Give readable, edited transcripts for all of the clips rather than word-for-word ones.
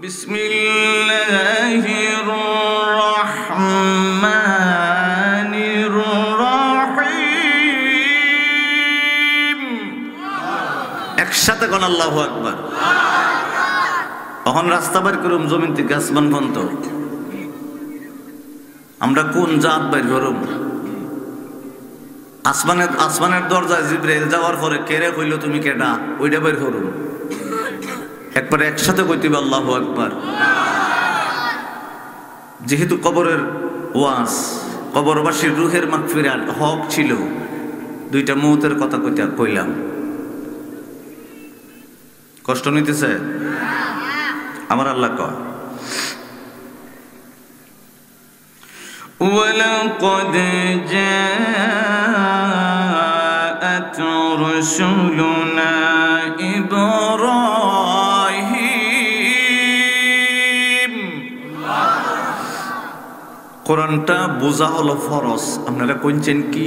বিসমিল্লাহির রহমানির রহিম। একসাথে কোন আল্লাহু আকবার। এখন রাস্তা বের করুম জমিন থেকে আসমান পর্যন্ত, আমরা কোন জাত বের করুম? আসমানের দরজায় জিবরাইল যাওয়ার পরে কেড়ে কইল তুমি কেডা, ওইটা বের করুন। একবারে একসাথে কইতে হবে আল্লাহু আকবার। যেহেতু কবরের ওয়াজ, কবরবাসীর রুহের মাগফিরাত হক ছিল, দুইটা মৌতের কথা কইলাম। কষ্ট নিতেছে আমার আল্লাহ কয় ওয়ালাকাদ জাআত রুসুলুনা ইব্রাহিম। কোরআনটা বোঝা হলো ফরজ। আপনারা কইছেন কি?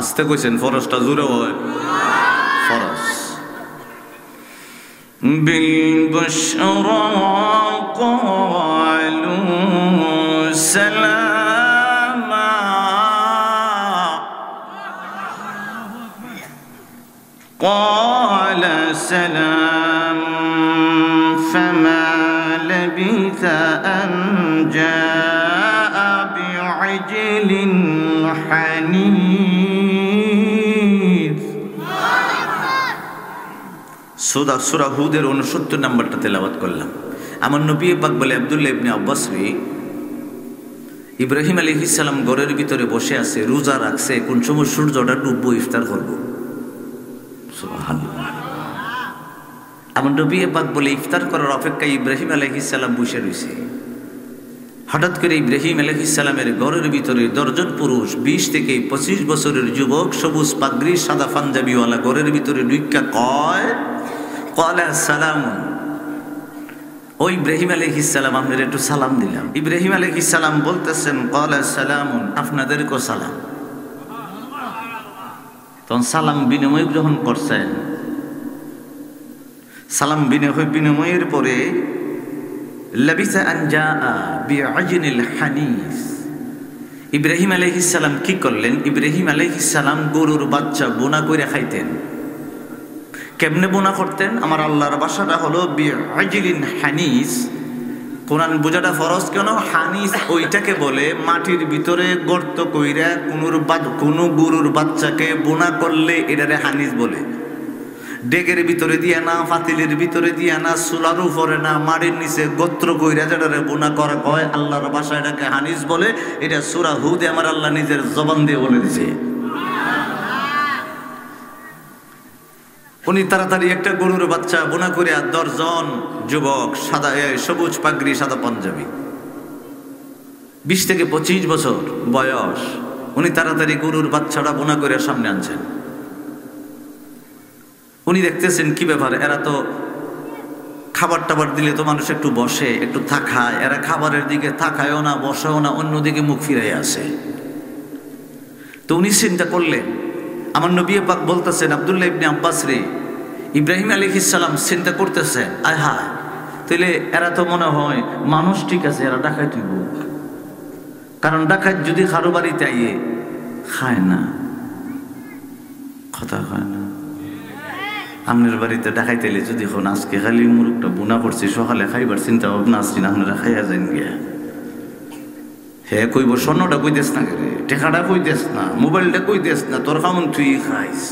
আস্তে কইছেন, ফরজটা জোরে হয় ফরজ। বিলবশরা ক্বালু সালামা ক্বালা সালাম ফামা লাবিথা আন জাআ বি'আজলিন হানিফ। সূরা হুদের 69 নম্বরটা তেলাওয়াত করলাম। আমার নবী পাক বলে আব্দুল্লাহ ইবনে আব্বাস রে, ইব্রাহিম আলাইহিস সালাম ঘরের ভিতরে বসে আছে, রোজা রাখছে, কোন সময় সূর্যটা ডুববো ইফতার করবো। সুবহানাল্লাহ। আমার নবী পাক বলে ইফতার করার অপেক্ষায় ইব্রাহিম আলাইহিস সালাম বসে রয়েছে। হঠাৎ করে ইব্রাহিম আলাইহিস সালামের ঘরের ভিতরে দশজন পুরুষ, 20 থেকে 25 বছরের যুবক, সবুজ পাগড়ি সাদা পাঞ্জাবিওয়ালা ঘরের ভিতরে ঢুইকা কয় ক্বালা সালামুন। ও ইব্রাহিম আলাইহিস সালাম, আপনাদের একটু সালাম দিলাম। ইব্রাহিম আলাইহিস সালাম বলতেছেন ক্বালা সালামুন, আপনাদেরকেও সালাম। তখন সালাম বিনিময় গ্রহণ করছেন। সালাম বিনিময়ের পরে লাবিসা আন জাআ বিআজনিল হানিফ। ইব্রাহিম আলাইহিস সালাম কি করলেন? ইব্রাহিম আলাইহিস সালাম গরুর বাচ্চা বোনা করে খাইতেন। কেমনে বোনা করতেন? আমার আল্লাহর ভাষাটা হলো বিআজলিন হানিস। কোরআন বোঝাটা ফরজ কেন? হানিস ওইটাকে বলে মাটির ভিতরে গর্ত কইরা কোনো গরুর বাচ্চাকে বোনা করলে এটারে হানিস বলে। ডেকের ভিতরে দিয়া না, ফাতিলের ভিতরে দিয়া না, চুলার উপরে না, মাটির নিচে গোত্র কইরা যেটারে বোনা করা কয়, আল্লাহর ভাষা এটাকে হানিস বলে। এটা সূরা হুদে আমার আল্লাহ নিজের জবান দিয়ে বলে দিছে। উনি তাড়াতাড়ি একটা গরুর বাচ্চা বোনা করে 10 জন যুবক, সাদা সবুজ পাগড়ি সাদা পাঞ্জাবি, 20 থেকে 25 বছর বয়স, উনি তাড়াতাড়ি গরুর বাচ্চাটা বোনা করে সামনে আনছেন। উনি দেখতেছেন কি ব্যাপার, এরা তো খাবার টাবার দিলে তো মানুষ একটু বসে, একটু থাকায়, এরা খাবারের দিকে তাকায়ও না, বসেও না, অন্যদিকে মুখ ফিরাই আসে। তো উনি চিন্তা করলেন, আমার নবী পাক বলতেছেন আব্দুল্লাহ ইবনে আব্বাস রে, ইব্রাহিম আলাইহিস সালাম চিন্তা করতেছেন, আয় হায়, তাহলে এরা তো মনে হয় মানুষ, ঠিক আছে, এরা ডাকাইত হইব। কারণ ডাকাইত যদি কারো বাড়িতে আইয়ে খায় না, কথা হয় না। আপনার বাড়িতে ডাকাইতে এলে যদি এখন আজকে খালি মুরগটা বোনা করছি, সকালে খাইবার চিন্তা ভাবনা আসছি না, আপনারা খাইয়া যান গিয়া। হ্যাঁ কইব, স্বর্ণটা কই দেস না, রে টেকাটা কই দেস না, মোবাইলটা কই দেস না, তোর কামন তুই খাইস।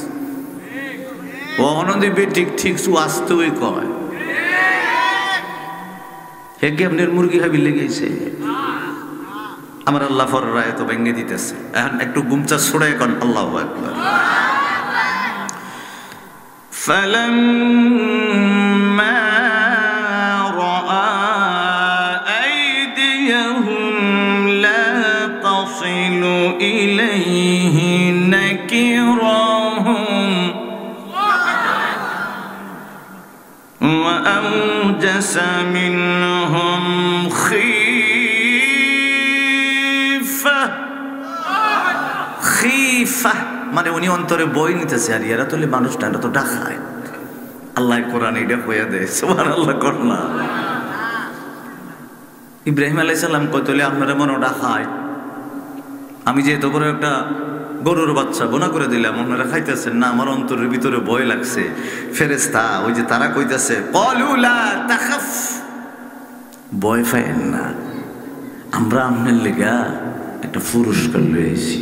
ও অনদিবে ঠিক ঠিক আসতে ওই কয়, হে কি আপনার মুরগি খাবি লেগেছে? আমার আল্লাহ ফররা এত ভেঙে দিতেছে। এখন একটু গুমচা ছড়ায় কন আল্লাহু আকবার। فلما رأى أيديهم لا تصل إليه نكرهم وأوجس منهم خيفة মানে উনি অন্তরে বই নিতেছে, আর এরা তো মানুষটা, এরা তো ডাকায়, আল্লাহ কোরআন এটা কইয়া দেয়, সুবহানাল্লাহ করনা। ইব্রাহিম আলাইহিস সালাম কইতলে আপনারা মনটা খায়, আমি যে এত বড় একটা গরুর বাচ্চা বোনা করে দিলাম, আপনারা খাইতেছেন না, আমার অন্তরের ভিতরে ভয় লাগছে। ফেরেশতা ওই যে তারা কইতাছে ক্বালু লা তাখাফ, ভয় পাইেন না, আমরা আপনার লেগা একটা পুরস্কার লইছি।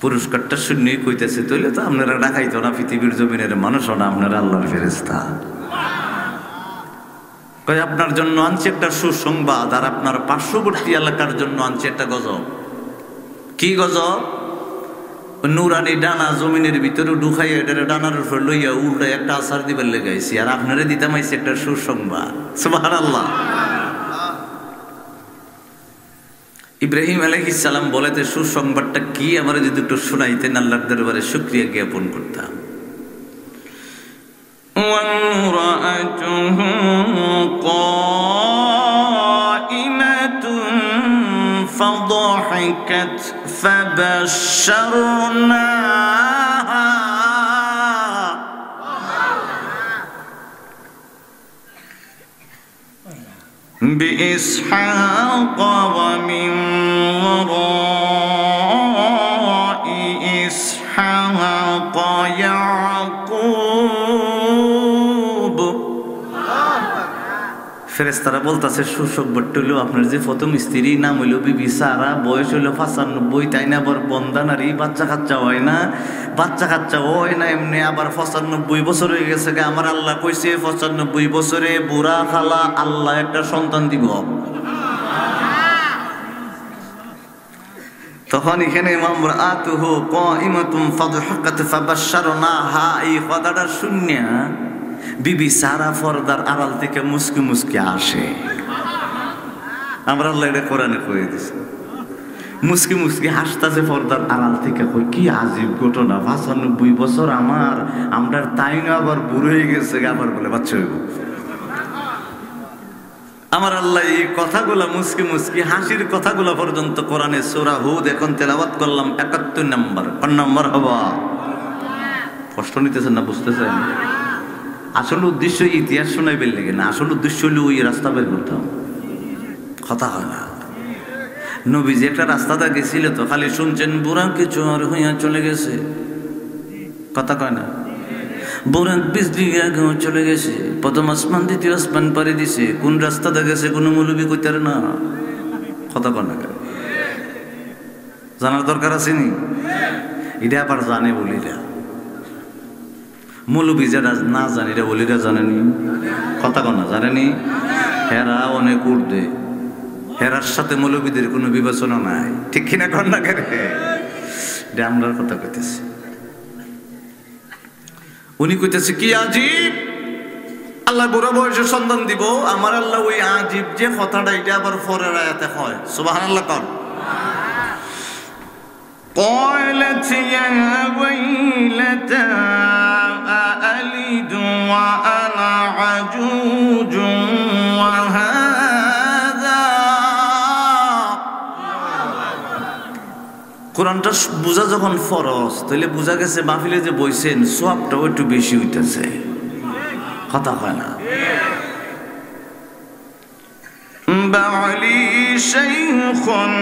পুরস্কারটা শুনেই কইতেছে তাইলে তো আপনারা ডাকাইতো না, পৃথিবীর জমিনের মানুষও না, আপনারা আল্লাহর ফেরেশতা। কই আপনার জন্য আনছে একটা সুসংবাদ, আর আপনার পার্শ্ববর্তী এলাকার জন্য আনছে একটা গজব। কি গজব? নুরানি ডানা জমিনের ভিতরে ঢুকাইয়া এটার ডানার উপর লইয়া উল্টা একটা আসার দিবার লেগাইছি, আর আপনারে দিতাম আইছে একটা সুসংবাদ। সুবহানাল্লাহ। ইব্রাহিম আলাইহিস সালাম বলেতে সুসংবাদটা কি আমার যদি একটু শোনাইতেন, আল্লাহর দরবারে শুকরিয়া জ্ঞাপন করতাম। ওয়ামরাআতুহু কাইমাতুন ফাদাহিকাত ফাবাশশারনাহা بإسحاق ومن وراء إسحاق يعقوب। ফেরেশতারা বলতাছে সুসংবাদটা হইল আপনার যে প্রথম স্ত্রী নাম হইল বিবি সারা, বয়স হইল 95, তাই না আবার বন্ধা নারী, বাচ্চা কাচ্চা হয় না, বাচ্চা কাচ্চা হয় না এমনি, আবার 95 বছর হয়ে গেছে। আমার আল্লাহ কইছে 95 বছরে বুড়া খালা আল্লাহ একটা সন্তান দিব। তখন এখানে ইমরাআতুহু কাইমাতুন ফাদহাকাত ফাবাশশারনাহা, এই কথাটা শুনিয়া বিবি সারা পর্দার আড়াল থেকে মুস্কি মুস্কি আসে। আমরা আল্লাহ এটা কোরআনে কয়ে দিছে, মুস্কি মুস্কি হাসতাছে পর্দার আড়াল থেকে। কই কি আজীব ঘটনা, 95 বছর আমার, আমরার তাই না আবার বুড়ো হয়ে গেছে, আবার বলে বাচ্চা হইব। আমার আল্লাহ এই কথাগুলা মুস্কি মুস্কি হাসির কথাগুলা পর্যন্ত কোরআনে সূরা হুদ এখন তেলাওয়াত করলাম 71 নম্বর। কোন নম্বর হবা? কষ্ট নিতেছেন না, বুঝতেছেন? আসল উদ্দেশ্য ইতিহাস শোনাইবেন লেগে না, আসল উদ্দেশ্য হলো ওই রাস্তা বের করতাম। কথা হয় না, নবীজি একটা রাস্তাটা গেছিল তো খালি শুনছেন বুড়াকে জ্বর হইয়া চলে গেছে, কথা কয় না, বুড়াক বিজলি আগেও চলে গেছে, প্রথম আসমান দ্বিতীয় আসমান পাড়ি দিছে, কোন রাস্তাটা গেছে কোনো মৌলবি কইতার না, কথা কয় না। জানার দরকার আছে নি? এটা আবার জানে বলিরা, মৌলবি যারা না জানি এটা বলিরা জানেনি, কথা কয় না, জানেনি। হেরা অনেক উর্দে, হেরার সাথে মৌলবীদের কোনো বিবেচনা নাই, ঠিক কিনা কন্যা করে? এটা আমরা কথা কইতেছি। উনি কইতেছে কি আজীব, আল্লাহ বুড়া বয়সে সন্তান দিব। আমার আল্লাহ ওই আজীব যে কথাটা এটা আবার পরের আয়াতে হয়, সুবহানাল্লাহ কর। قالت يا ويلتى أألد وأنا عجوز وهذا। কোরআনটা বুঝা যখন ফরজ, তাহলে বুঝা গেছে মাহফিলে যে বইছেন সওয়াবটাও একটু বেশি হইতেছে, কথা হয় না। বালি শাইখুন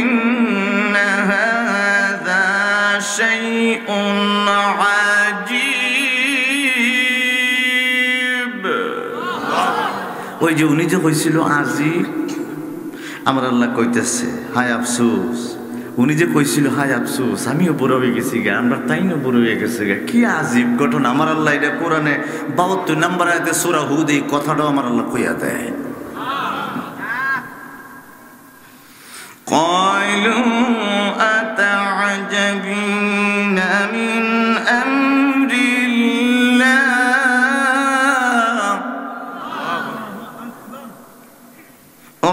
ইন্নাহা শাইউন আজীব। ওই যে উনি যে কইছিল আজিব, আমার আল্লাহ কইতেছে হায় আফসোস, উনি যে কইছিল হায় আফসোস, আমিও বুড়ো হয়ে গেছি গা, আমরা তাইও বুড়ো হয়ে গেছে গা, কি আজীব ঘটনা। আমার আল্লাহ এটা কোরআনে 72 নম্বর আয়াতে সূরা হুদ এই কথাটাও আমার আল্লাহ কইয়া দেয়। قالوا أتعجبين من أمر الله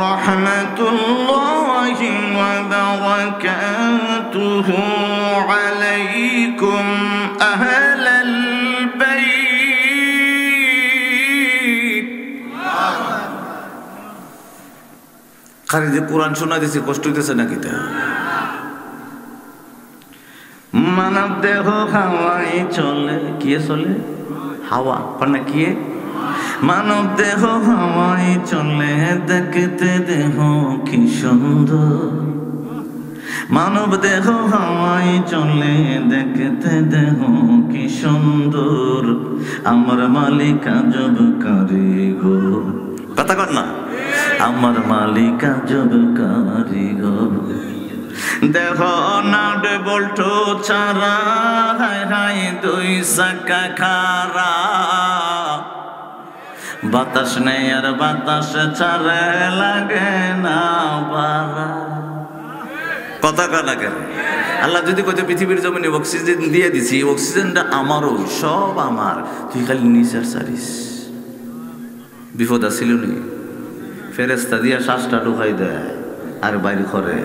رحمة الله وبركاته عليكم أهل البيت। খালি যে কোরআন শোনা দিয়েছে কষ্ট হইতেছে নাকি? মানব দেহ হাওয়ায় চলে, কে চলে? হাওয়া কন্যা কে? মানব দেহ হাওয়ায় চলে, দেখতে দেহ কি সুন্দর। মানব দেহ হাওয়ায় চলে, দেখতে দেহ কি সুন্দর। আমার মালিক আজব কারিগর। কথা কর না, আমার মালিক আজব কারিগর। দেহ নাট বল্টু ছাড়া, হায় হায় দুই চাকা খারা। বাতাস নেই আর বাতাস ছাড়ে লাগে না বাড়া। কথা কানা কেন? আল্লাহ যদি কইতো পৃথিবীর জমিনে অক্সিজেন দিয়ে দিছি, অক্সিজেনটা আমারও, সব আমার, তুই খালি নিচার সারিস। বিপদ আসিল নি? ফেরেস্তা দিয়া শ্বাসটা ঢুকাই দেয় আর বাইরে করে।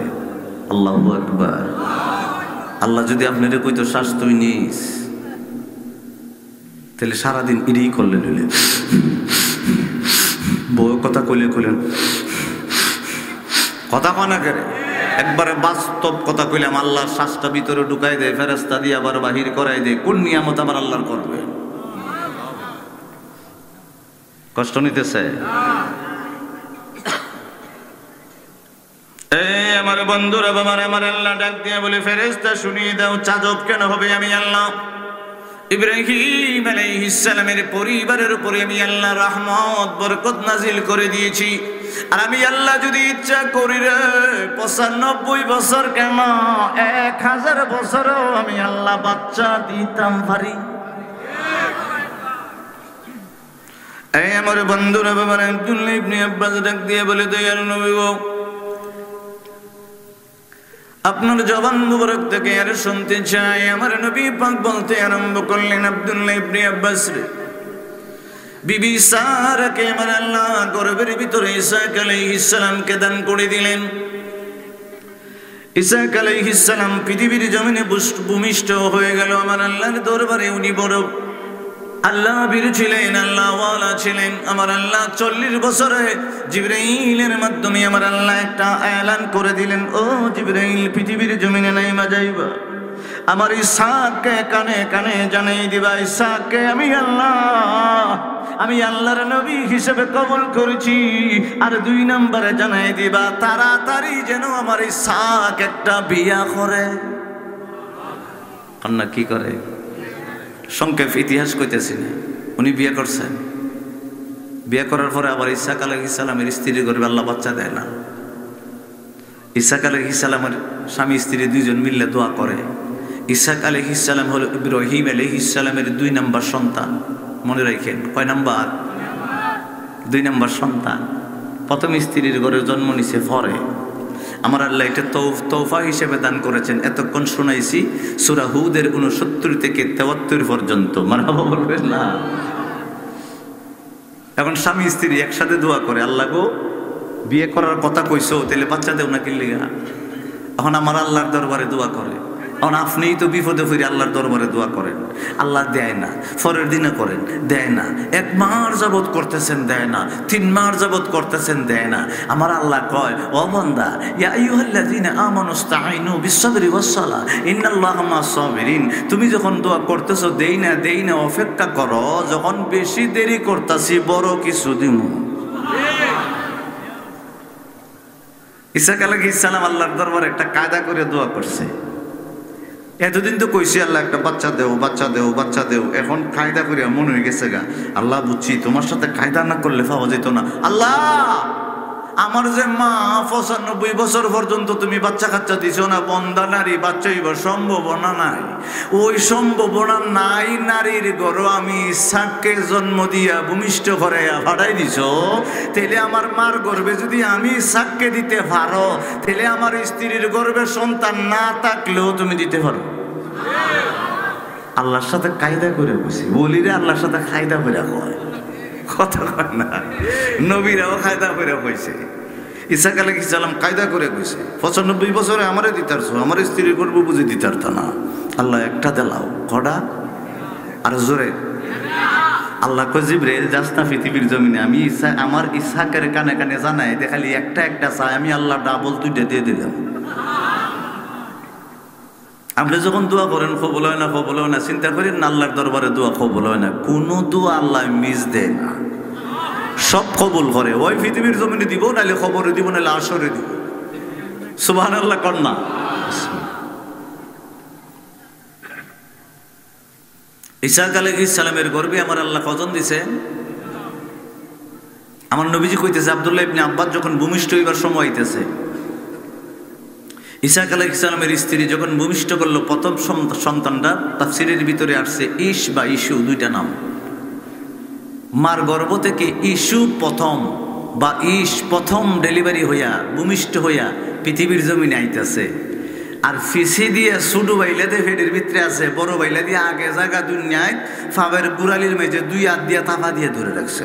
আল্লাহু আকবার। আল্লাহ যদি আপনারে কইতো শ্বাস তুই নিস, তাহলে সারাদিন ইডি করলেন, হইলেন বউ কথা কইলে কইলেন, কথা কনা কেন? একবারে বাস্তব কথা কইলাম। আল্লাহ শ্বাসটা ভিতরে ঢুকাই দেয়, ফেরেস্তা দিয়ে আবার বাহির করাই দেয়। কোন নিয়ামত আবার আল্লাহর করবে? কষ্ট নিতেছে? আমার বন্ধুরা, বাবার, আমার আল্লাহ ডাক দিয়ে বলে, ফেরেশতা শুনিয়ে দাও, চাজব কেন হবে? আমি আল্লাহ ইব্রাহিম আলাইহিস সালামের পরিবারের উপরে আমি আল্লাহ রহমত বরকত নাজিল করে দিয়েছি। আর আমি আল্লাহ যদি ইচ্ছা করি রে 95 বছর কেন 1000 বছরও আমি আল্লাহ বাচ্চা দিতাম পারি। এই আমার বন্ধুরা, বাবার, আব্দুল্লাহ ইবনে আব্বাস ডাক দিয়ে বলে, দয়াল নবী গো, আপনার জবান মুবারক থেকে আর শুনতে চাই। আমার নবী পাক বলতে আরম্ভ করলেন, আব্দুল্লাহ ইবনে আব্বাস রে, বিবি সারাকে আমার আল্লাহ গর্ভের ভিতরে ইসহাক আলাইহিস সালামকে দান করে দিলেন। ইসহাক আলাইহিস সালাম পৃথিবীর জমিনে ভূমিষ্ঠ হয়ে গেল। আমার আল্লাহর দরবারে উনি বড় আল্লাহ বীর ছিলেন, আল্লাহ ওয়ালা ছিলেন। আমার আল্লাহ 40 বছরে জিবরাইলের মাধ্যমে আমার আল্লাহ একটা এলান করে দিলেন, ও জিবরাইল, পৃথিবীর জমিনে নাইমা যাইবা, আমার ইসহাককে কানে কানে জানাই দিবা, ইসহাককে আমি আল্লাহর নবী হিসেবে কবুল করেছি। আর 2 নম্বরে জানাই দিবা, তাড়াতাড়ি যেন আমার ইসহাক একটা বিয়া করে। কন্যা কি করে? সংক্ষেপ ইতিহাস কইতেছি না, উনি বিয়ে করছেন। বিয়ে করার পরে আবার ইসহাক আলাইহিস সালামের স্ত্রী গর্ভে আল্লাহ বাচ্চা দেয় না। ইসহাক আলাইহিস সালামের স্বামী স্ত্রী 2 জন মিললে দোয়া করে। ইসহাক আলাইহিস সালাম হলো ইব্রাহিম আলাইহিস সালামের 2 নম্বর সন্তান। মনে রাখেন, কয় নাম্বার? 2 নম্বর সন্তান। প্রথম স্ত্রীর ঘরে জন্ম নিছে পরে। আমার আল্লাহ এটা তৌফা হিসেবে দান করেছেন। এতক্ষণ শোনাইছি সূরা হুদের 69 থেকে 73 পর্যন্ত। মারহাবা বলবেন না? এখন স্বামী স্ত্রী একসাথে দোয়া করে, আল্লাহ গো, বিয়ে করার কথা কইছো, তাহলে বাচ্চা দেও না কিল্লিগা। এখন আমার আল্লাহর দরবারে দোয়া করে। এখন আপনিই তো বিপদে ফিরে আল্লাহর দরবারে দোয়া করেন, আল্লাহ দেয় না। পরের দিনে করেন, দেয় না। 1 মাস যাবত করতেছেন, দেয় না। 3 মাস যাবত করতেছেন, দেয় না। আমার আল্লাহ কয়, ও বান্দা, ইয়া আইয়ুহাল্লাযীনা আমানুস্তাঈনু বিস-সাবরি ওয়াস-সালাহ ইন্নাল্লাহা মা'আস-সাবিরিন। তুমি যখন দোয়া করতেছো, দেই না, অপেক্ষা করো। যখন বেশি দেরি করতাছি, বড় কিছু দিমু। ইসহাক আলাইহিস সালাম আল্লাহর দরবারে একটা কায়দা করে দোয়া করছে। এতদিন তো কইছি আল্লাহ একটা বাচ্চা দেও। এখন কায়দা করে মনে হয়ে গেছে গা, আল্লাহ বুঝছি, তোমার সাথে কায়দা না করলে পাওয়া যেত না। আল্লাহ, আমার যে মা 95 বছর পর্যন্ত তুমি বাচ্চা কাচ্চা দিছো না, বন্দা নারী, বাচ্চা হইবার সম্ভাবনা নাই। ওই সম্ভাবনা নাই নারীর গর্ভ আমি ইসহাককে জন্ম দিয়া ভূমিষ্ঠ করে ফাটাই দিছো। তাহলে আমার মার গর্ভে যদি আমি ইসহাককে দিতে পারো, তাহলে আমার স্ত্রীর গর্ভে সন্তান না থাকলেও তুমি দিতে পারো। আল্লাহর সাথে কায়দা করে বসি, বলিরে আল্লাহর সাথে কায়দা করে হয়, কথা কয় না। নবীরাও কায়দা করে কইছে, ইসহাক আলাইহিস সালাম কায়দা করে কইছে, 95 বছরে আমারে দিতারছো, আমার স্ত্রীর গর্ভ বুঝে দিতারতা না। আল্লাহ একটা দিলাও, কটা? আর জোরে আল্লাহ কয়, জিবরাইল যাস না পৃথিবীর জমিনে, আমি আমার ইসহাকের কানে কানে জানাই দে, খালি একটা চাই, আমি আল্লাহ ডাবল 2টা দিয়ে দিলাম। আপনি যখন দোয়া করেন কবুল হয় না চিন্তা করেন না আল্লাহর দরবারে দোয়া কবুল হয় না। কোনো দোয়া আল্লাহ মিস দেয় না, সব কবুল করে। ওই পৃথিবীর জমিনে দিব, নাহলে খবরে দিব, নাহলে আসরে দিব। সুবহানাল্লাহ কন্যা। ঈসা আলাইহিস সালামের গর্ভে আমার আল্লাহ কজন দিছে? আমার নবীজি কইতেছে, আব্দুল্লাহ ইবনে আব্বাস যখন ভূমিষ্ঠ হইবার সময় হইতেছে, ঈসা আলাইহিস সালামের স্ত্রী যখন ভূমিষ্ঠ করলো প্রথম সন্তানটা, তাফসীরের ভিতরে আসছে ইস বা ইস্যু, দুইটা নাম। মার গর্ভ থেকে ইস্যু প্রথম বা ইস প্রথম ডেলিভারি হইয়া ভূমিষ্ঠ হইয়া পৃথিবীর জমিনে আইতেছে। আর ফিসি দিয়ে ছোট বাইলা দিয়ে ফেটের ভিতরে আছে, বড় বাইলা দিয়ে আগে জায়গা দুনিয়ায় ফাবের গুড়ালির মেঝে দুই হাত দিয়া তাফা দিয়ে ধরে রাখছে।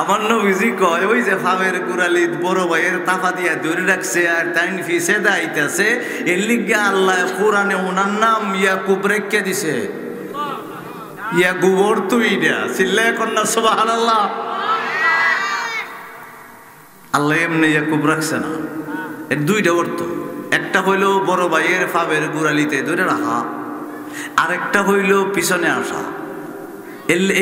আমার নবীজি কয় ওই যে ফাবের গুড়ালি বড় ভাইয়ের তাফা দিয়া ধরে রাখছে আর তাইন ফিসে দাইতেছে, এর লিগে আল্লাহ কোরআনে ওনার নাম ইয়াকুব রেখে দিছে। ইয়াকুব অর্থ ইডা, চিল্লায় কন্যা সুবহানাল্লাহ। আল্লাহ এমনি ইয়াকুব রাখছে না, এর দুইটা অর্থ। একটা হইল বড় ভাইয়ের ফাবের গুড়ালিতে ধরে রাখা, আরেকটা হইল পিছনে আসা।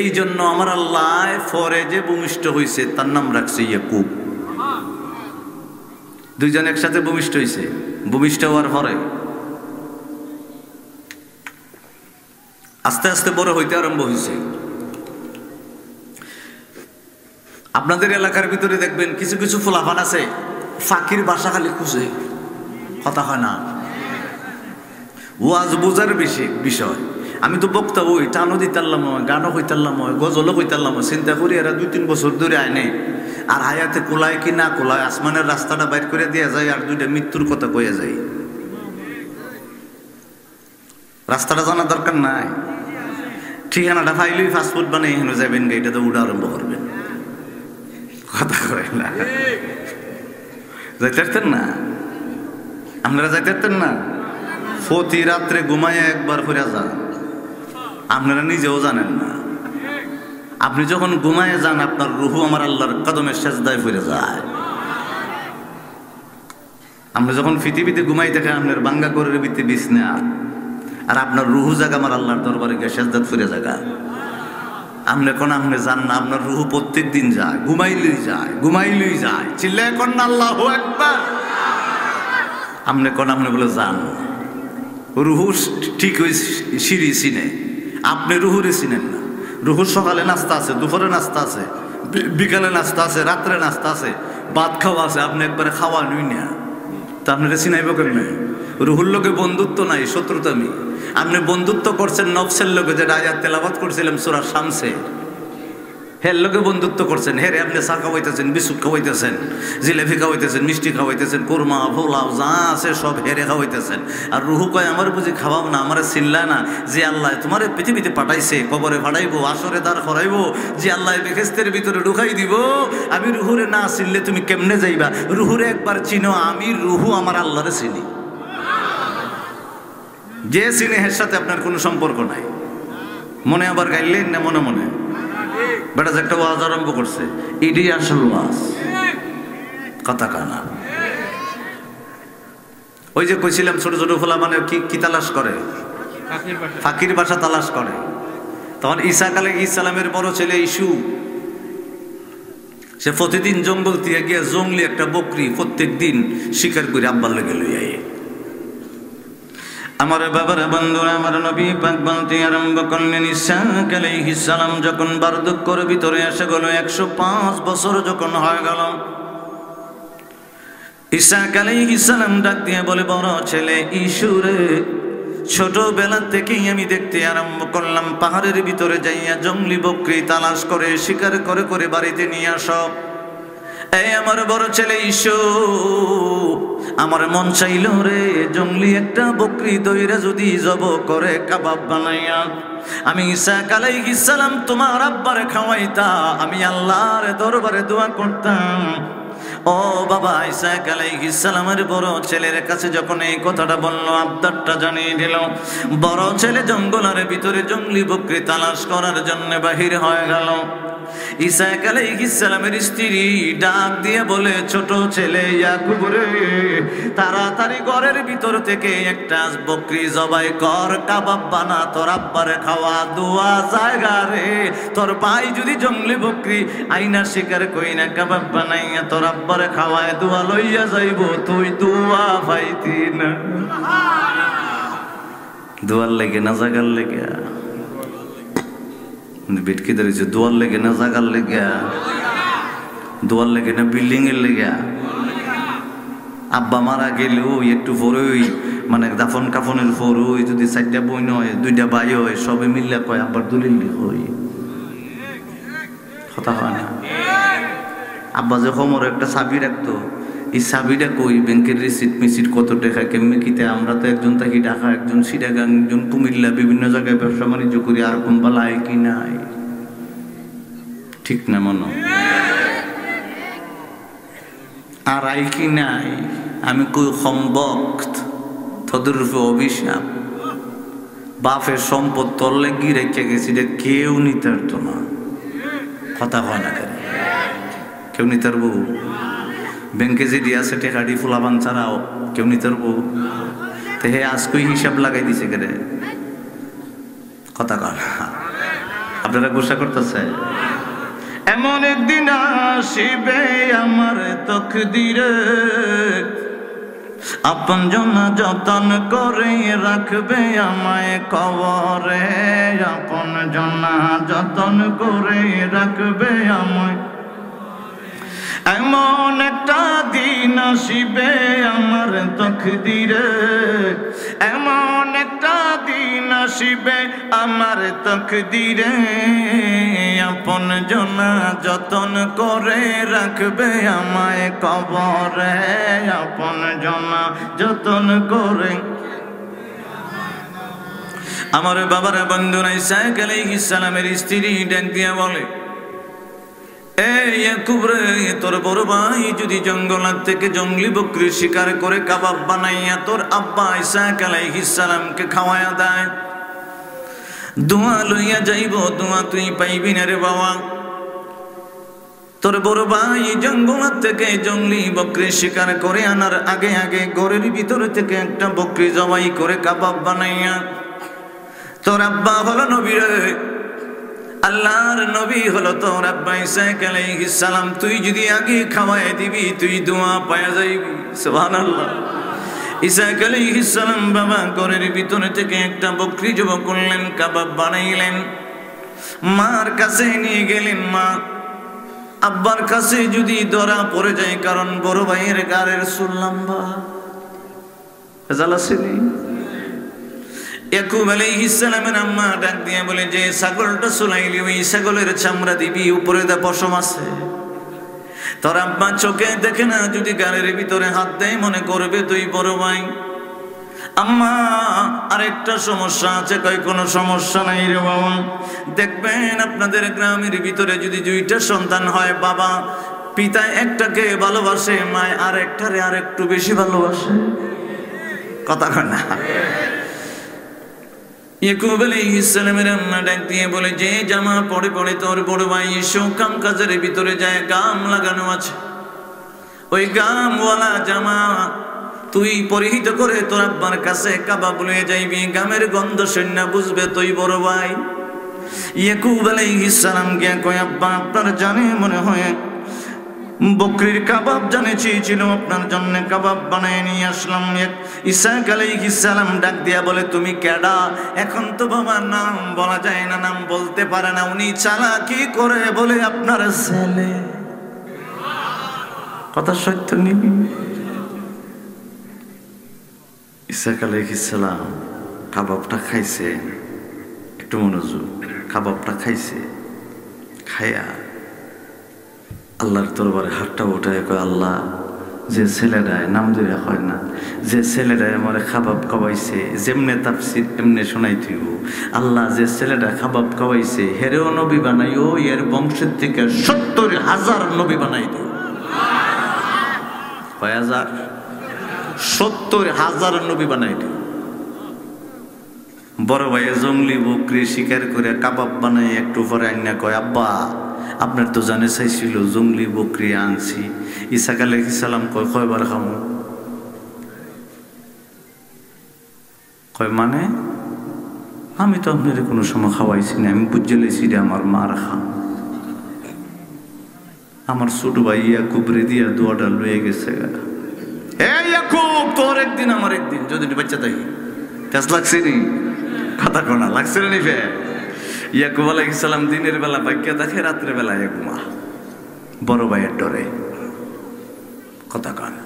এই জন্য আমার আল্লাহ পরে যে ভূমিষ্ঠ হয়েছে তার নাম রাখছে ইয়াকুব। দুইজন একসাথে ভূমিষ্ঠ হয়েছে, ভূমিষ্ঠ হওয়ার পরে আস্তে আস্তে বড় হইতে আরম্ভ হয়েছে। আপনাদের এলাকার ভিতরে দেখবেন কিছু কিছু ফুলাফান আছে, ফাঁকির বাসা খালি খুঁজে, কথা হয় না, ওয়াজ বোঝার বিষয়। আমি তো বক্তা ওই টানও দিতারলাম, গানও হইতারলাম, গজলও হইতারলাম, চিন্তা করি এরা 2-3 বছর ধরে আইনে আর হায়াতে কোলায় কি না কোলায়, আসমানের রাস্তাটা বাইর করে দেওয়া যায় আর দুইটা মৃত্যুর কথা কয়ে যায়। রাস্তাটা জানার দরকার নাই, ঠিকানাটা ফাইলেই ফাস্টফুড বানিয়ে এখানে যাবেন, গাড়িটাতে উঠা আরম্ভ করবেন, কথা কয় না। যাইতে পারতেন না আপনারা? যাইতে পারতেন না? প্রতি রাত্রে ঘুমায় একবার করে যান, আপনারা নিজেও জানেন না। আপনি যখন ঘুমায় যান আপনার রুহু আমার আল্লাহর কদমের সেজদায় ফিরে যায়। আপনি যখন পৃথিবীতে ঘুমাই থাকেন আপনার বাঙ্গা করে ভিতরে বিছনা, আর আপনার রুহু জায়গা আমার আল্লাহর দরবারে গিয়ে সেজদাত ফিরে জায়গা। আপনি কোন আপনি জান না, আপনার রুহু প্রত্যেক দিন যায়, ঘুমাইলই যায়। চিল্লায় কোন আল্লাহু আকবার। আপনি কোন আপনি বলে যান, রুহু ঠিক ওই সিঁড়ি চিনে, আপনি রুহুরে চিনেন না। রুহুর সকালে নাস্তা আছে, দুপুরে নাস্তা আছে, বিকালে নাস্তা আছে, রাত্রে নাস্তা আছে, ভাত খাওয়া আছে, আপনি একবারে খাওয়া নই না, তা আপনারা চিনাইব কেমনে? রুহুর লোকে বন্ধুত্ব নাই, শত্রুতামি। আপনি বন্ধুত্ব করছেন নফসের লোকে, যেটা আয়াত তেলাওয়াত করছিলাম সূরা শামসে, হের লোকে বন্ধুত্ব করছেন। হেরে আপনি চা খাওয়াইতেছেন, বিস্কুট খাওয়াইতেছেন, জিলেপি খাওয়াইতেছেন, মিষ্টি খাওয়াইতেছেন, কোরমা পোলাও যা আছে সব হেরে খাওয়াইতেছেন। আর রুহু কয় আমার বুঝি খাওয়াও না, আমার চিল্লা না যে আল্লাহ তোমার পৃথিবীতে পাঠাইছে, কবরে ফাড়াইবো, আসরে দাঁড় করাইবো, যে আল্লাহ বেহেশতের ভিতরে ঢুকাই দিব, আমি রুহুরে না চিনলে তুমি কেমনে যাইবা? রুহুরে একবার চিনো, আমি রুহু আমার আল্লাহরে চিনি। যে চিনে এর সাথে আপনার কোনো সম্পর্ক নাই। মনে আবার গাইলেন না মনে মনে বেটা যে একটা ওয়াজ আরম্ভ করছে, এটাই আসল ওয়াজ, কথা কানা। ওই যে কইছিলাম ছোট ছোট ফোলা মানে কি তালাশ করে? ফাঁকির বাসা তালাশ করে। তখন ঈসা আলাইহিস সালামের বড় ছেলে ইস্যু, সে প্রতিদিন জঙ্গল থেকে গিয়ে জঙ্গলি একটা বকরি প্রত্যেক দিন শিকার করে আব্বার লেগে লইয়া। আমার বাবার বন্ধুরা, আমার নবী পাক বলতে আরম্ভ করলেন, ঈসা আলাইহিস সালাম যখন বার্ধক্যের ভিতরে এসে গেল, 105 বছর যখন হয়ে গেল, ঈসা আলাইহিস সালাম ডাক দিয়ে বলে, বড় ছেলে ইসুরে, ছোটবেলা থেকেই আমি দেখতে আরম্ভ করলাম, পাহাড়ের ভিতরে যাইয়া জঙ্গলি বকরি তালাশ করে শিকার করে করে বাড়িতে নিয়ে আসো। এই আমার বড় ছেলে ইসু, আমার মন চাইল রে জঙ্গলি একটা বকরি দইরা যদি জব করে কাবাব বানাইয়া আমি ঈসা আলাইহিস সালাম তোমার আব্বারে খাওয়াইতা, আমি আল্লাহর দরবারে দোয়া করতাম। ও বাবা, ঈসা আলাইহিস সালামের বড় ছেলের কাছে যখন এই কথাটা বলল, আব্দারটা জানিয়ে দিল, বড় ছেলে জঙ্গলের ভিতরে জঙ্গলি বকরি তালাশ করার জন্য বাহির হয়ে গেল। ইসহাক আলাইহিস সালামের স্ত্রী ডাক দিয়ে বলে, ছোট ছেলে ইয়াকুব রে, তাড়াতাড়ি ঘরের ভিতর থেকে একটা বকরি জবাই কর, কাবাব বানা, তোর আব্বারে খাওয়া, দোয়া জায়গা রে। তোর ভাই যদি জঙ্গলি বকরি আইনা শিকার কই না কাবাব বানাইয়া তোর আব্বারে খাওয়ায় দোয়া লইয়া যাইব, তুই দোয়া পাইতি না। দোয়ার লেগে না জাগার লেগে? বিটকি ধরেছে দোয়ার লেগে না জাগার লেগে? দোয়ার লেগে না বিল্ডিং এর লেগে? আব্বা মারা গেলেও একটু পরেই মানে দাফন কাফনের পরই যদি 4টা বোন হয় 2টা ভাই হয় সবে মিললে কয় আব্বার দলিল হই, কথা হয় না? আব্বা যে খমর একটা চাবি রাখতো, এই চাবিটা কই, ব্যাংকের রিসিট মিসিট কত টাকা কেমনি কিতে, আমরা তো একজন থাকি ঢাকা, একজন সিটাগাং, একজন কুমিল্লা, বিভিন্ন জায়গায় ব্যবসা বাণিজ্য করি, আর কোন বালায় কি নাই, ঠিক না মনো? আর আই কি নাই, আমি কই সম্ভক্ত তোদের রূপে অভিশাপ। বাপের সম্পদ তললে গিয়ে রেখে গেছি, এটা কেউ নিতে পারতো না, কথা হয় না? কেউ নিতে পারবো? ব্যাংকে যে দিয়া আছে টেকাটি ফুলাবান ছাড়াও কেউ নিতে পারবো? তো হে আজকেই হিসাব লাগাই দিছে কেরে, কথা কর। আপনারা গোসা করতেছে? এমন একদিন আসিবে আমার তকদিরে, আপন জন যতন করে রাখবে আমায় কবরে, আপন জন যতন করে রাখবে আমায়। এমন একটা দিন আসিবে আমার তকদিরে, এমন একটা দিন আসিবে আমার তকদিরে, আপন জনা যতন করে রাখবে আমায় কবরে, আপন জনা যতন করে। আমার বাবার বন্ধুরা ইসহাক আলাইহিস সালামের স্ত্রী ডাক দিয়া বলে, ইয়াকুব রে, তোর বড় ভাই যদি জঙ্গলার থেকে জঙ্গলি বকরি শিকার করে কাবাব বানাইয়া তোর আব্বা ইসহাক আলাইহিস সালামকে খাওয়ায়া দেয়, দোয়া লইয়া যাইব, দোয়া তুই পাইবি না রে বাবা। তোর বড় ভাই জঙ্গলার থেকে জঙ্গলি বকরি শিকার করে আনার আগে আগে ঘরের ভিতরে থেকে একটা বকরি জবাই করে কাবাব বানাইয়া তোর আব্বা হলো নবী রে, আল্লাহর নবী হলো তোর আব্বা ইসহাক আলাইহিস সালাম, তুই যদি আগে খাওয়ায় দিবি তুই দোয়া পাওয়া যাইবি, সুবহানাল্লাহ। ইসহাক আলাইহিস সালাম বাবা ঘরের ভিতরে থেকে একটা বকরি জবাই করলেন, কাবাব বানাইলেন, মার কাছে নিয়ে গেলেন। মা আব্বার কাছে যদি ধরা পড়ে যায়, কারণ বড় ভাইয়ের গায়ের চুল লম্বা, জালাসিনি। ইয়াকুব আলাইহিস সালামের আম্মা ডাক দিয়ে বলে, যে ছাগলটা চুলাইলি ওই ছাগলের চামড়া দিবি, উপরে দা পশম আছে। তোর আব্বা চোখে দেখে না, যদি গালের ভিতরে হাত দেয় মনে করবে তুই বড় ভাই। আম্মা আরেকটা সমস্যা আছে, কয় কোনো সমস্যা নাই রে বাবা, দেখবেন আপনাদের গ্রামের ভিতরে যদি 2টা সন্তান হয়, বাবা পিতা একটাকে ভালোবাসে, মায় আরেকটারে আরেকটু বেশি ভালোবাসে, কথা কয় না? ইয়াকুব আলাইহিস সালামের আম্মা ডাক দিয়ে বলে, যে জামা পরে পরে তোর বড় ভাই কাম কাজের ভিতরে যায়, গাম লাগানো আছে, ওই গামওয়ালা জামা তুই পরিহিত করে তোর আব্বার কাছে কাবাব লয়ে যাইবি, গামের গন্ধ শূন্য বুঝবে তুই বড় ভাই। ইয়াকুব আলাইহিস সালাম কে কয়, আব্বা আপনার জানে মনে হয় বকরির কাবাব জানে চেয়েছিল, আপনার জন্য কাবাব বানায় নিয়ে আসলাম। ইসহাক আলাইহিস সালাম ডাক দিয়া বলে, তুমি কেডা? এখন তো বাবার নাম বলা যায় না, নাম বলতে পারে না। উনি চালাকি করে বলে আপনার ছেলে, কথা সত্য নিবি। ইসহাক আলাইহিস সালাম কাবাবটা খাইছে, একটু মনোযোগ, কাবাবটা খাইছে, খায়া আল্লাহর দরবারে হাতটা উঠায় কয়, আল্লাহ যে ছেলেটায় নাম ধরে হয় না, যে ছেলেটায় আমার কাবাব খাওয়াইছে, যেমনে তাফসীর এমনে শোনাই দিব, আল্লাহ যে ছেলেটা কাবাব খাওয়াইছে হেরেও নবী বানাইও, এর বংশের থেকে 70,000 নবী বানাই দিও। কয় হাজার? 70,000 নবী বানাই দিও। বড় ভাইয়ে জঙ্গলি বকরি শিকার করে কাবাব বানাই একটু পরে আইনা কয়, আব্বা আপনার তো জানে চাইছিল জঙ্গলি বকরি আনছি। ইসাক আলাইহিস সালাম কয়বার খামু? কয় মানে আমি তো আপনার কোনো সময় খাওয়াইছি না, আমি বুঝে লেছি রে আমার মার খাম। আমার ছোট ভাই ইয়াকুব রে দিয়া দোয়াটা লয়ে গেছে। ইয়াকুব তোর একদিন আমার একদিন, যদি বাচ্চা থাকি কাজ লাগছে নি, কথা কোনা লাগছে নি ফে। ইয়াকুব আলাইহিস সালাম দিনের বেলা বাক্যা দেখে, রাত্রে বেলা ঘুমা, বড় ভাইয়ের ডরে, কথা কনা।